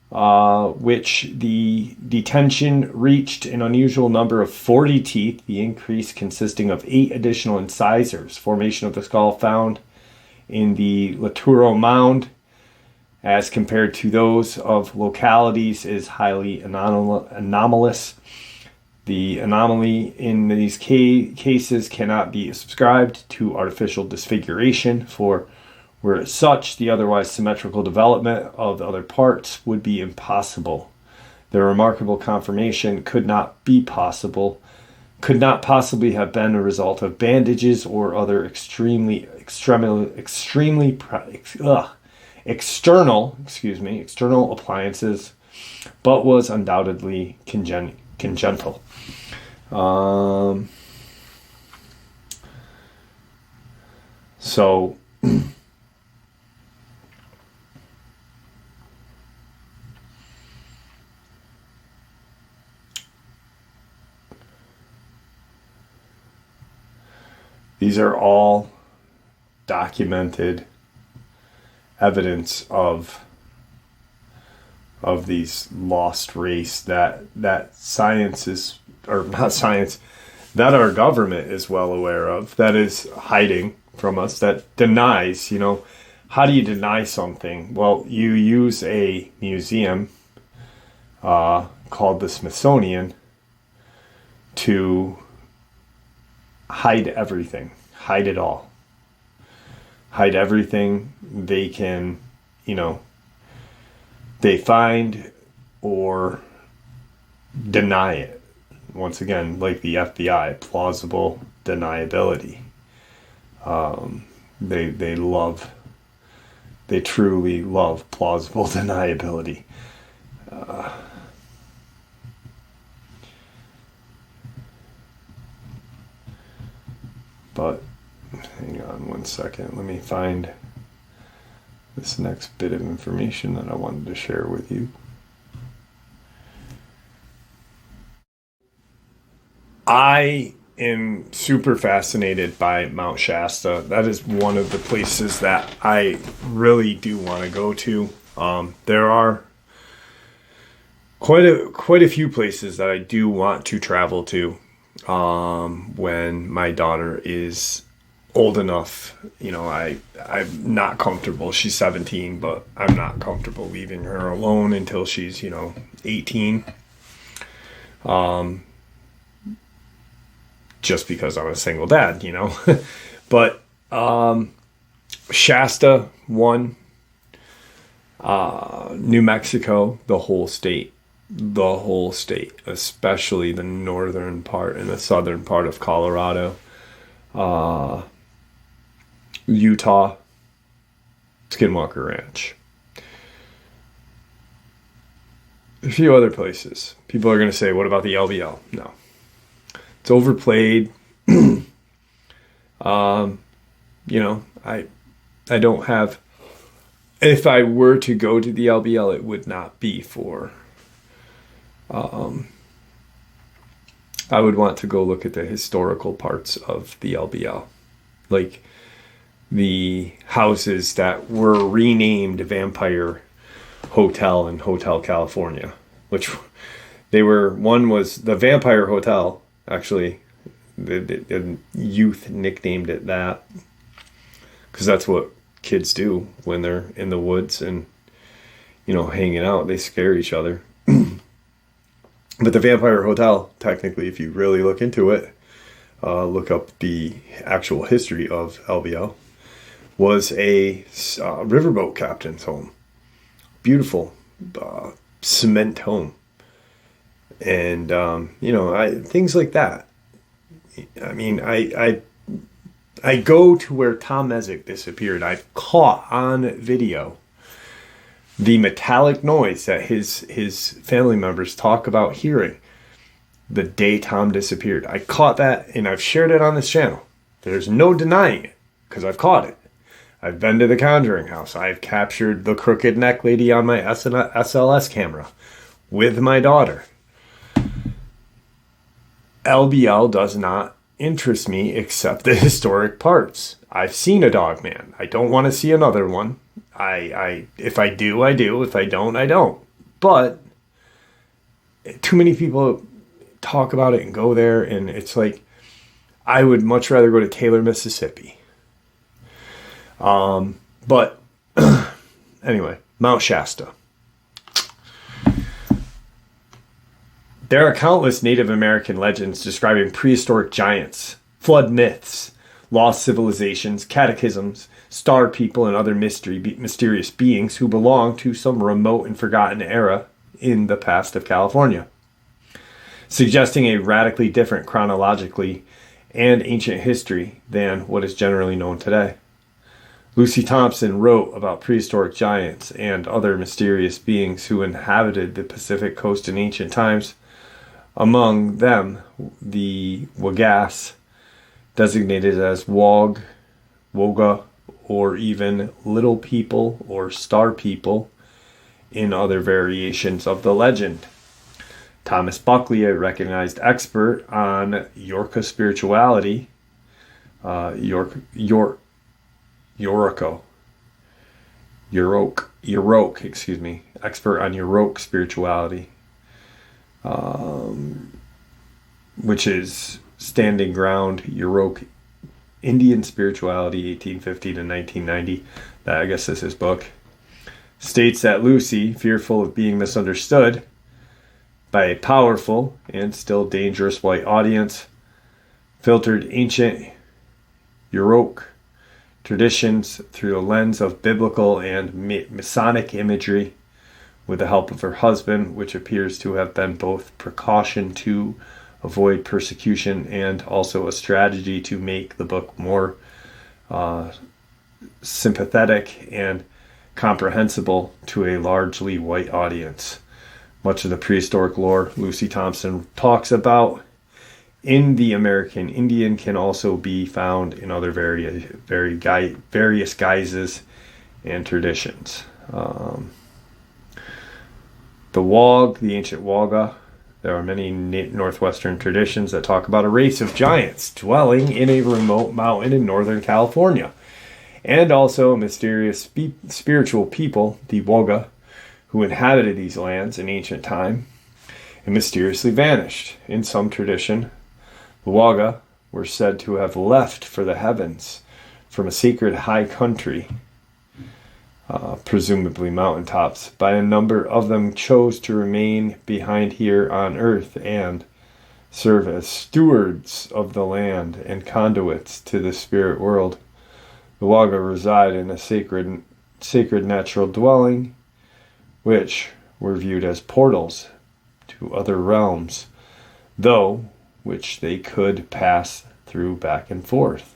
which the detention reached an unusual number of 40 teeth, the increase consisting of 8 additional incisors. Formation of the skull found in the Laturo Mound, as compared to those of localities, is highly anomalous. The anomaly in these cases cannot be ascribed to artificial disfiguration, for were it such, the otherwise symmetrical development of the other parts would be impossible. The remarkable conformation could not possibly have been a result of bandages or other external appliances, but was undoubtedly congenital. So these are all documented evidence of these lost race that science is, or not science, that our government is well aware of, that is hiding from us, that denies. How do you deny something? Well, you use a museum called the Smithsonian to hide everything, hide it all, hide everything they can, they find or deny it. Once again, like the FBI, plausible deniability. They truly love plausible deniability. But hang on one second. Let me find this next bit of information that I wanted to share with you. I am super fascinated by Mount Shasta. That is one of the places that I really do want to go to. There are quite a few places that I do want to travel to when my daughter is old enough. I'm not comfortable. She's 17, but I'm not comfortable leaving her alone until she's 18. Just because I'm a single dad, but Shasta, one, New Mexico, the whole state, especially the northern part and the southern part of Colorado, Utah, Skinwalker Ranch. A few other places. People are going to say, what about the LBL? No. It's overplayed. I don't have... If I were to go to the LBL, it would not be for... I would want to go look at the historical parts of the LBL. Like the houses that were renamed Vampire Hotel and Hotel California, which they were... One was the Vampire Hotel, actually. The youth nicknamed it that because that's what kids do when they're in the woods and hanging out. They scare each other. But the Vampire Hotel, technically, if you really look into it, look up the actual history of LBL, was a riverboat captain's home. Beautiful cement home. And things like that. I mean, I go to where Tom Mezek disappeared. I've caught on video the metallic noise that his family members talk about hearing the day Tom disappeared. I caught that, and I've shared it on this channel. There's no denying it, because I've caught it. I've been to the Conjuring House. I've captured the crooked neck lady on my SLS camera with my daughter. LBL does not interest me except the historic parts. I've seen a Dogman. I don't want to see another one. If I do, I do. If I don't, I don't. But too many people talk about it and go there, and it's like I would much rather go to Taylor, Mississippi. But anyway, Mount Shasta. There are countless Native American legends describing prehistoric giants, flood myths, lost civilizations, cataclysms, star people, and other mysterious beings who belong to some remote and forgotten era in the past of California, suggesting a radically different chronologically and ancient history than what is generally known today. Lucy Thompson wrote about prehistoric giants and other mysterious beings who inhabited the Pacific coast in ancient times. Among them, the Wagas, designated as Wog, Woga, or even Little People or Star People in other variations of the legend. Thomas Buckley, a recognized expert on Yorka spirituality, Yoroke, expert on Yoroke spirituality, which is Standing Ground, Yoroke Indian Spirituality, 1850 to 1990. That, I guess, is his book. States that Lucy, fearful of being misunderstood by a powerful and still dangerous white audience, filtered ancient Yoroke traditions through the lens of biblical and Masonic imagery with the help of her husband, which appears to have been both precaution to avoid persecution and also a strategy to make the book more sympathetic and comprehensible to a largely white audience. Much of the prehistoric lore Lucy Thompson talks about in the American Indian can also be found in other various guises and traditions. The Wog, the ancient Wagga. There are many Northwestern traditions that talk about a race of giants dwelling in a remote mountain in Northern California. And also a mysterious spiritual people, the Wagga, who inhabited these lands in ancient time and mysteriously vanished. In some tradition, the Waga were said to have left for the heavens from a sacred high country, presumably mountaintops, but a number of them chose to remain behind here on earth and serve as stewards of the land and conduits to the spirit world. The Waga reside in a sacred natural dwelling, which were viewed as portals to other realms, though which they could pass through back and forth.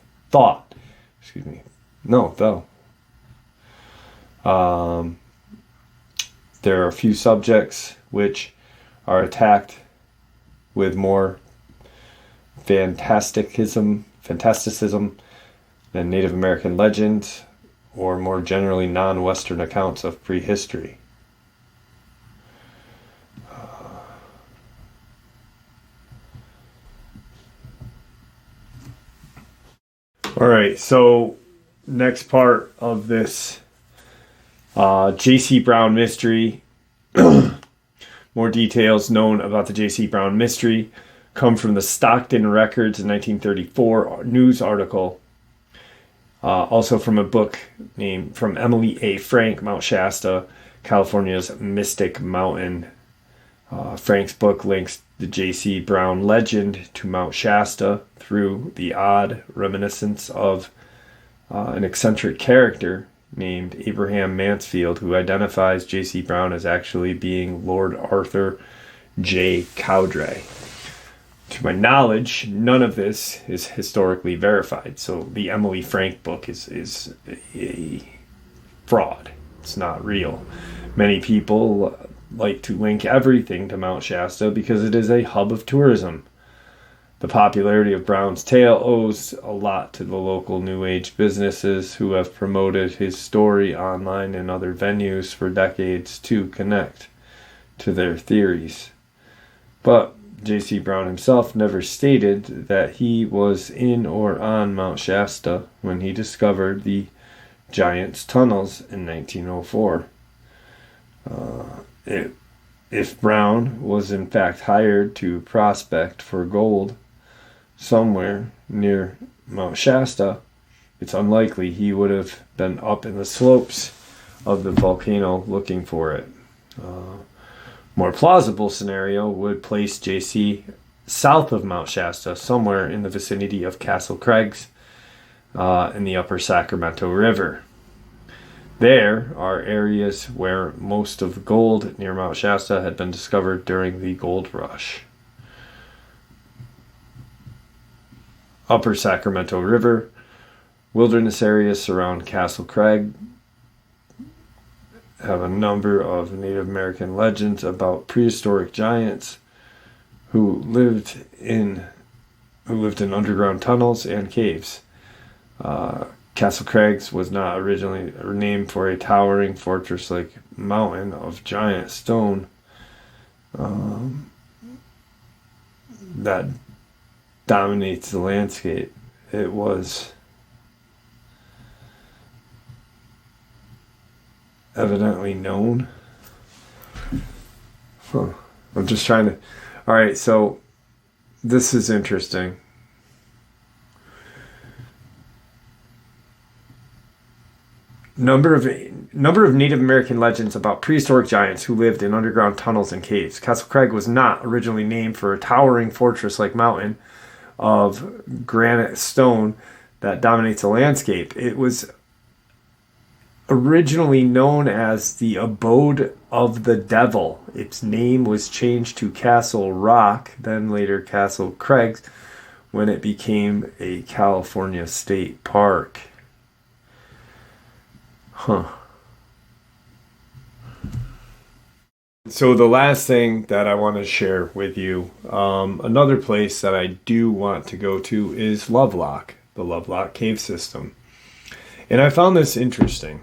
There are a few subjects which are attacked with more fantasticism than Native American legends, or more generally non-Western accounts of prehistory. All right, so next part of this J.C. Brown mystery. More details known about the J.C. Brown mystery come from the Stockton Records in 1934 news article. Also from a book named from Emily A. Frank, Mount Shasta, California's Mystic Mountain. Frank's book links the J.C. Brown legend to Mount Shasta through the odd reminiscence of an eccentric character named Abraham Mansfield, who identifies J.C. Brown as actually being Lord Arthur J. Cowdray. To my knowledge, none of this is historically verified. So the Emily Frank book is a fraud. It's not real. Many people like to link everything to Mount Shasta because it is a hub of tourism. The popularity of Brown's tale owes a lot to the local New Age businesses who have promoted his story online and other venues for decades to connect to their theories. But J.C. Brown himself never stated that he was in or on Mount Shasta when he discovered the Giant's Tunnels in 1904. If Brown was in fact hired to prospect for gold somewhere near Mount Shasta, it's unlikely he would have been up in the slopes of the volcano looking for it. More plausible scenario would place JC south of Mount Shasta, somewhere in the vicinity of Castle Crags in the upper Sacramento River. There are areas where most of the gold near Mount Shasta had been discovered during the gold rush. Upper Sacramento River wilderness areas surround Castle Crag have a number of Native American legends about prehistoric giants who lived in underground tunnels and caves. Castle Crags was not originally named for a towering fortress-like mountain of giant stone that dominates the landscape. It was evidently known. I'm just trying to... All right, so this is interesting. Number of Native American legends about prehistoric giants who lived in underground tunnels and caves. Castle Crag was not originally named for a towering fortress-like mountain of granite stone that dominates the landscape. It was originally known as the abode of the devil. Its name was changed to Castle Rock, then later Castle Crags, when it became a California state park. So the last thing that I want to share with you, another place that I do want to go to is Lovelock, the Lovelock cave system. And I found this interesting.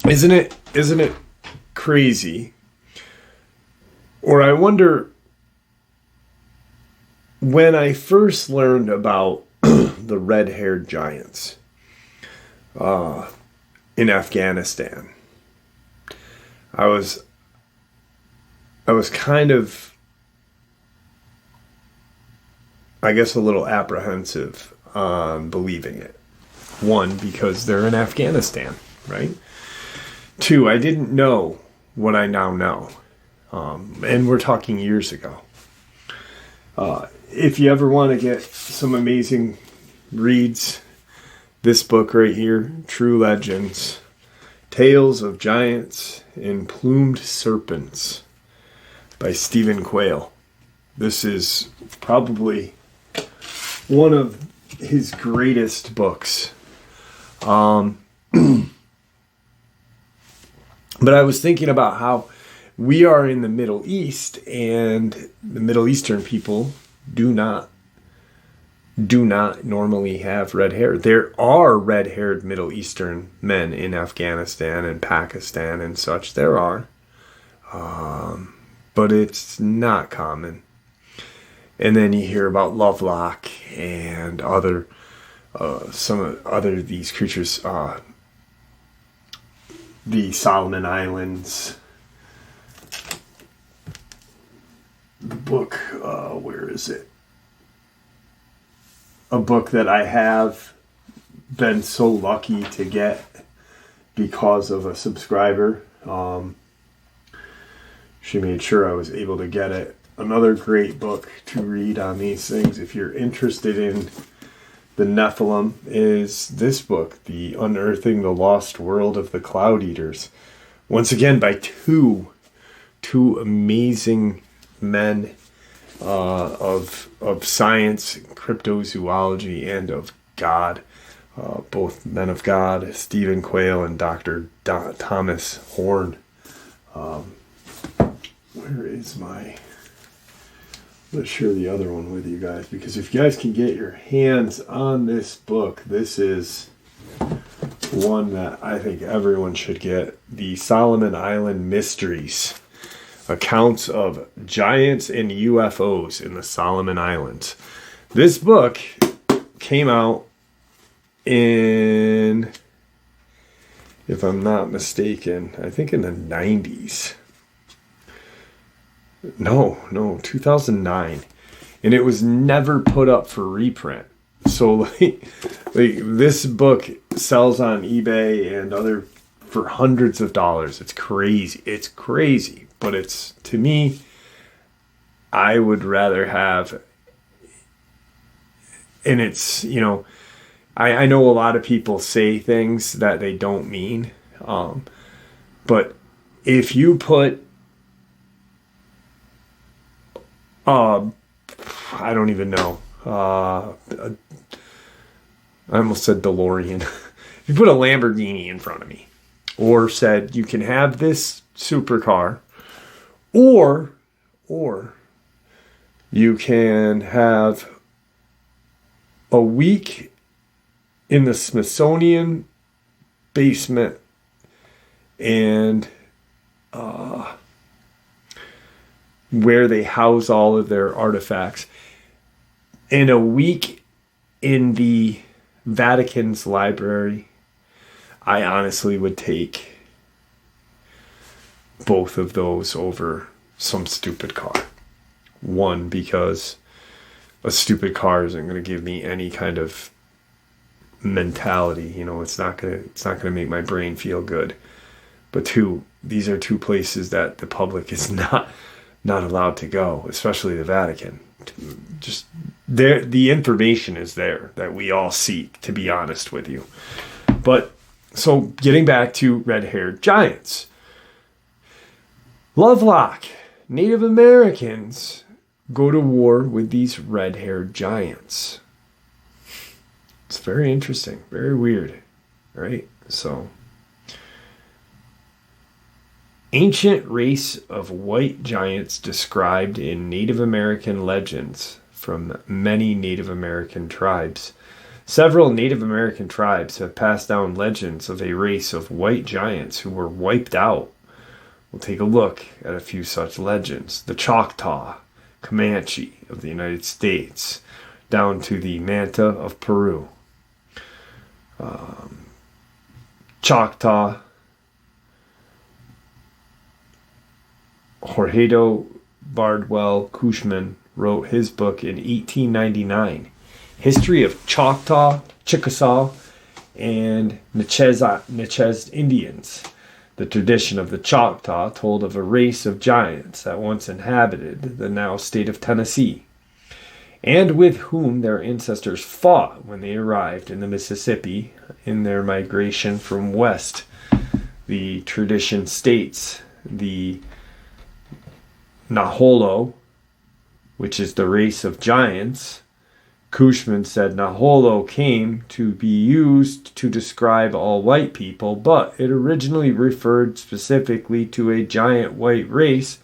Isn't it crazy? Or I wonder, when I first learned about the red-haired giants in Afghanistan, I was kind of, I guess, a little apprehensive on believing it. One, because they're in Afghanistan, right? Two, I didn't know what I now know. And we're talking years ago. If you ever want to get some amazing reads, this book right here, True Legends, Tales of Giants and Plumed Serpents by Stephen Quayle. This is probably one of his greatest books. But I was thinking about how we are in the Middle East, and the Middle Eastern people do not normally have red hair. There are red-haired Middle Eastern men in Afghanistan and Pakistan and such. There are. But it's not common. And then you hear about Lovelock and other these creatures, the Solomon Islands. The book, where is it? A book that I have been so lucky to get because of a subscriber. She made sure I was able to get it. Another great book to read on these things, if you're interested in the Nephilim, is this book, The Unearthing the Lost World of the Cloud Eaters. Once again, by two amazing men of science, cryptozoology, and of God. Both men of God, Stephen Quayle and Dr. Thomas Horn. Where is my... Let's share the other one with you guys, because if you guys can get your hands on this book, this is one that I think everyone should get. The Solomon Island Mysteries. Accounts of giants and UFOs in the Solomon Islands. This book came out in, if I'm not mistaken, I think in the 90s. No, 2009. And it was never put up for reprint. So like this book sells on eBay and other for hundreds of dollars. It's crazy. But it's, to me, I would rather have, and it's, you know, I know a lot of people say things that they don't mean. But if you put, I don't even know, I almost said DeLorean. If you put a Lamborghini in front of me, or said you can have this supercar, or you can have a week in the Smithsonian basement and where they house all of their artifacts, and a week in the Vatican's library, I honestly would take both of those over some stupid car. One, because a stupid car isn't going to give me any kind of mentality. You know, it's not going to make my brain feel good. But two, these are two places that the public is not allowed to go, especially the Vatican. Just there, the information is there that we all seek, to be honest with you. But so getting back to red-haired giants. Lovelock, Native Americans go to war with these red-haired giants. It's very interesting, very weird, right? So, ancient race of white giants described in Native American legends from many Native American tribes. Several Native American tribes have passed down legends of a race of white giants who were wiped out. We'll take a look at a few such legends. The Choctaw, Comanche of the United States, down to the Manta of Peru. Choctaw Jorge Bardwell Cushman wrote his book in 1899, History of Choctaw, Chickasaw, and Natchez Indians. The tradition of the Choctaw told of a race of giants that once inhabited the now state of Tennessee, and with whom their ancestors fought when they arrived in the Mississippi in their migration from west. The tradition states the Naholo, which is the race of giants. Cushman said Naholo came to be used to describe all white people, but it originally referred specifically to a giant white race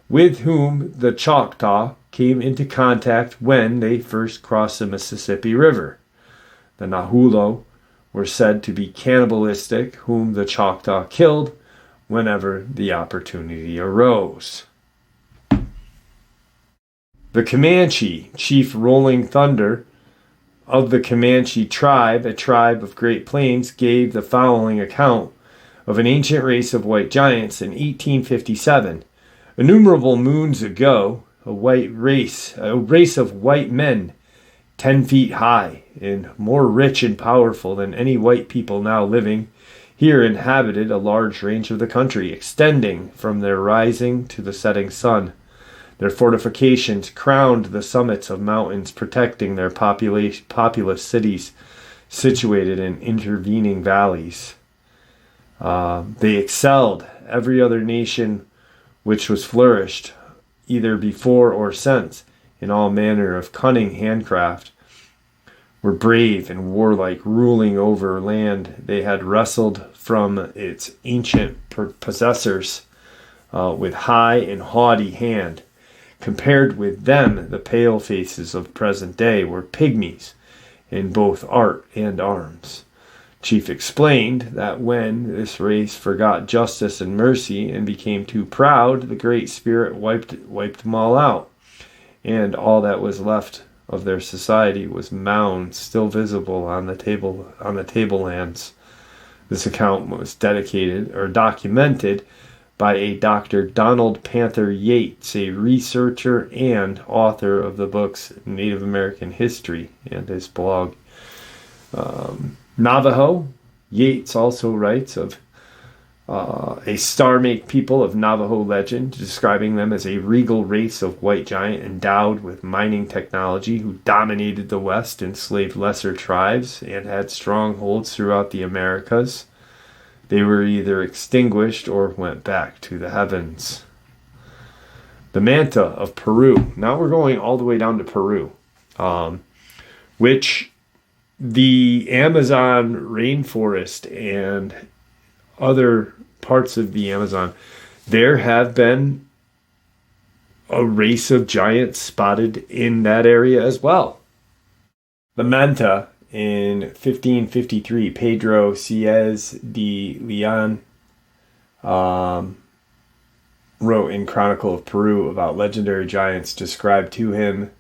with whom the Choctaw came into contact when they first crossed the Mississippi River. The Naholo were said to be cannibalistic, whom the Choctaw killed whenever the opportunity arose. The Comanche, Chief Rolling Thunder of the Comanche tribe, a tribe of Great Plains, gave the following account of an ancient race of white giants in 1857. Innumerable moons ago, a race of white men, 10 feet high, and more rich and powerful than any white people now living, here inhabited a large range of the country, extending from their rising to the setting sun. Their fortifications crowned the summits of mountains, protecting their populous cities situated in intervening valleys. They excelled every other nation which was flourished, either before or since, in all manner of cunning handcraft, were brave and warlike, ruling over land they had wrestled from its ancient possessors with high and haughty hand. Compared with them, the pale faces of present day were pygmies in both art and arms. Chief explained that when this race forgot justice and mercy and became too proud, the Great Spirit wiped them all out, and all that was left of their society was mounds still visible on the tablelands. This account was documented by a Dr. Donald Panther Yates, a researcher and author of the books Native American History and his blog. Navajo, Yates also writes of a star-make people of Navajo legend, describing them as a regal race of white giant endowed with mining technology who dominated the West, enslaved lesser tribes, and had strongholds throughout the Americas. They were either extinguished or went back to the heavens. The Manta of Peru. Now we're going all the way down to Peru, which the Amazon rainforest and other parts of the Amazon, there have been a race of giants spotted in that area as well. The Manta, in 1553, Pedro Ciez de Leon wrote in Chronicle of Peru about legendary giants described to him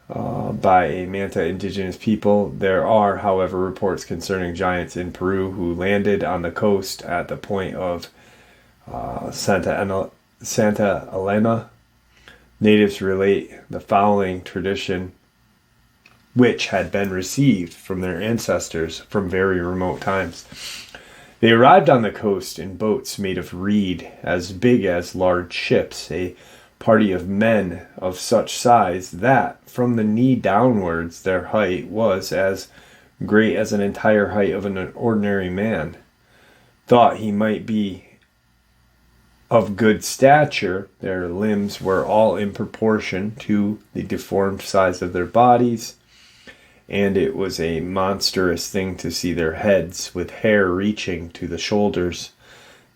by a Manta indigenous people. There are, however, reports concerning giants in Peru who landed on the coast at the point of Santa Elena. Natives relate the following tradition, which had been received from their ancestors from very remote times. They arrived on the coast in boats made of reed, as big as large ships, a party of men of such size that, from the knee downwards, their height was as great as an entire height of an ordinary man. Thought he might be of good stature, their limbs were all in proportion to the deformed size of their bodies, and it was a monstrous thing to see their heads with hair reaching to the shoulders,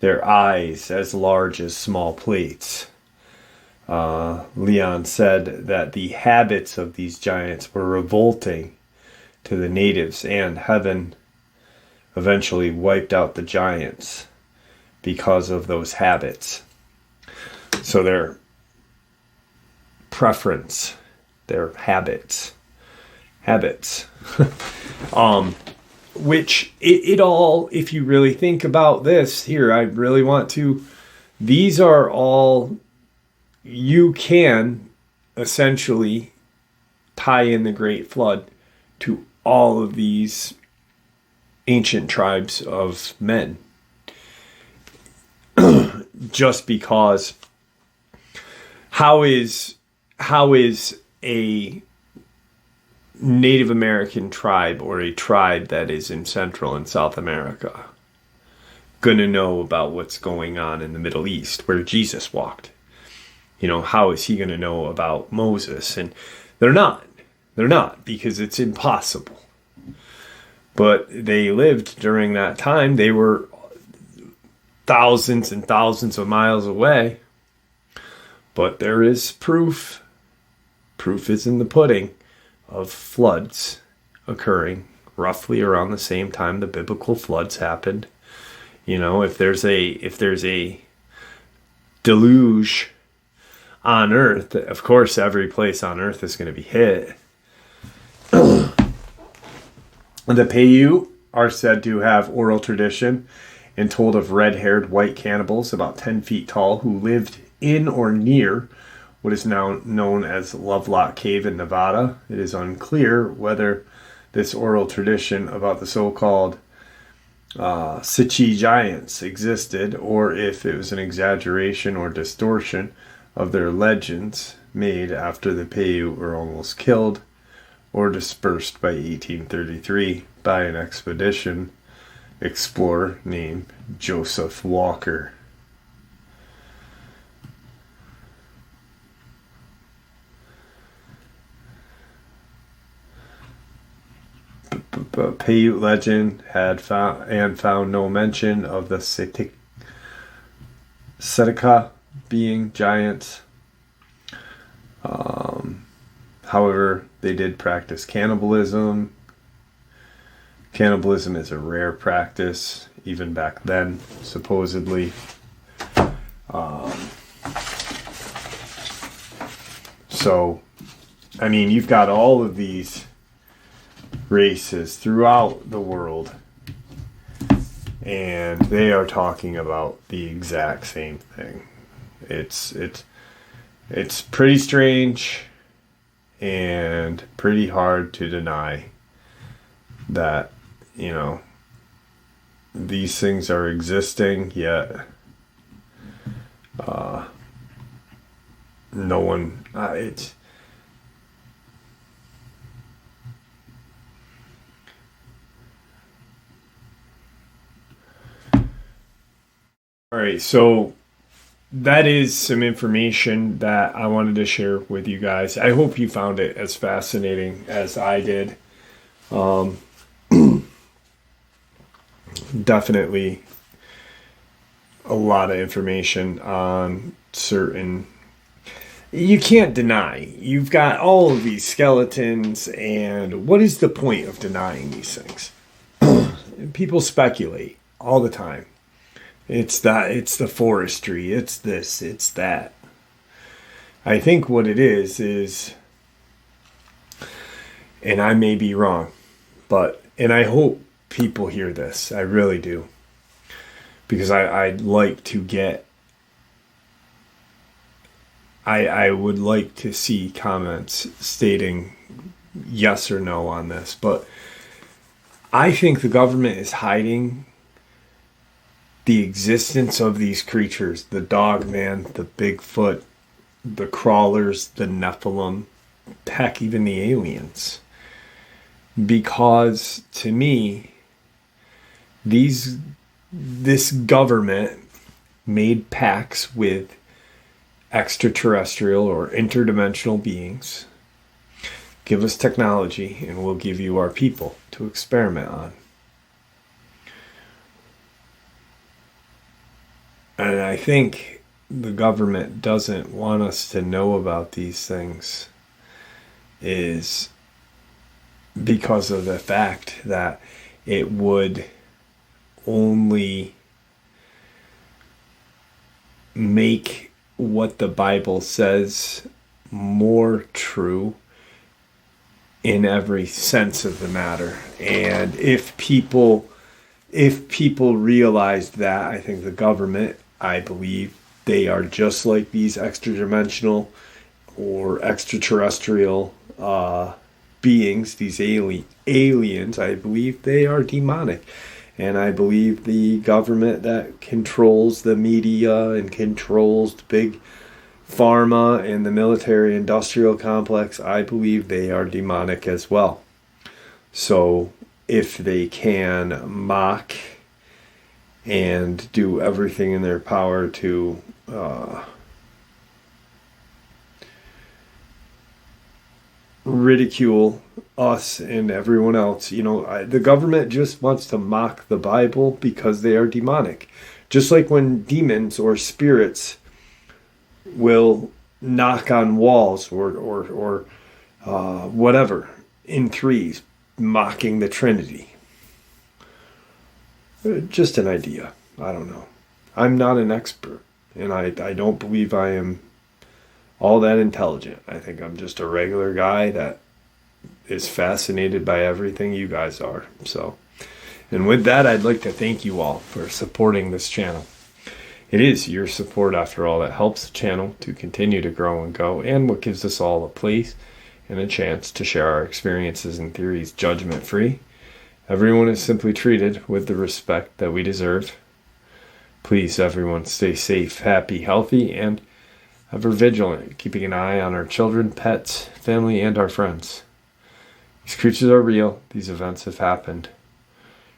their eyes as large as small plates. Leon said that the habits of these giants were revolting to the natives, and heaven eventually wiped out the giants because of those habits. So their preference, their habits, which it all, if you really think about this here, I really want to these are all, you can essentially tie in the Great Flood to all of these ancient tribes of men. Just because how is a Native American tribe or a tribe that is in Central and South America gonna know about what's going on in the Middle East where Jesus walked? How is he gonna know about Moses? And they're not, because it's impossible. But they lived during that time. They were thousands and thousands of miles away. But there is proof. Proof is in the pudding of floods occurring roughly around the same time the biblical floods happened. If there's a deluge on earth, of course every place on earth is going to be hit. The Paiute are said to have oral tradition and told of red-haired white cannibals about 10 feet tall who lived in or near what is now known as Lovelock Cave in Nevada. It is unclear whether this oral tradition about the so-called Sichi giants existed, or if it was an exaggeration or distortion of their legends made after the Paiute were almost killed or dispersed by 1833 by an expedition explorer named Joseph Walker. Paiute legend had found no mention of the Seneca being giants. However, they did practice cannibalism. Cannibalism is a rare practice, even back then, supposedly. You've got all of these races throughout the world, and they are talking about the exact same thing. It's pretty strange and pretty hard to deny that these things are existing, yet no one all right, so that is some information that I wanted to share with you guys. I hope you found it as fascinating as I did. Definitely a lot of information on certain... You can't deny. You've got all of these skeletons, and what is the point of denying these things? People speculate all the time. It's the forestry, it's this, it's that. I think what it is, and I may be wrong, and I hope people hear this, I really do, because I'd like to get, I would like to see comments stating yes or no on this, but I think the government is hiding the existence of these creatures, the Dogman, the Bigfoot, the crawlers, the Nephilim, heck, even the aliens. Because to me, this government made pacts with extraterrestrial or interdimensional beings. Give us technology and we'll give you our people to experiment on. And I think the government doesn't want us to know about these things is because of the fact that it would only make what the Bible says more true in every sense of the matter. And if people realized that, I think the government, I believe, they are just like these extra-dimensional or extraterrestrial beings, these aliens. I believe they are demonic. And I believe the government that controls the media and controls the big pharma and the military-industrial complex, I believe they are demonic as well. So if they can mock and do everything in their power to ridicule us and everyone else, the government just wants to mock the Bible because they are demonic. Just like when demons or spirits will knock on walls or whatever in threes, mocking the Trinity. Just an idea. I don't know. I'm not an expert, and I don't believe I am all that intelligent. I think I'm just a regular guy that is fascinated by everything you guys are. So, and with that, I'd like to thank you all for supporting this channel. It is your support, after all, that helps the channel to continue to grow and go, and what gives us all a place and a chance to share our experiences and theories judgment-free. Everyone is simply treated with the respect that we deserve. Please, everyone, stay safe, happy, healthy, and ever vigilant, keeping an eye on our children, pets, family, and our friends. These creatures are real. These events have happened.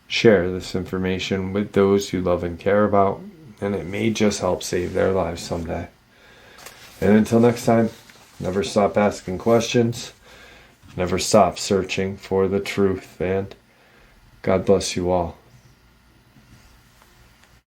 Share this information with those you love and care about, and it may just help save their lives someday. And until next time, never stop asking questions. Never stop searching for the truth, and God bless you all.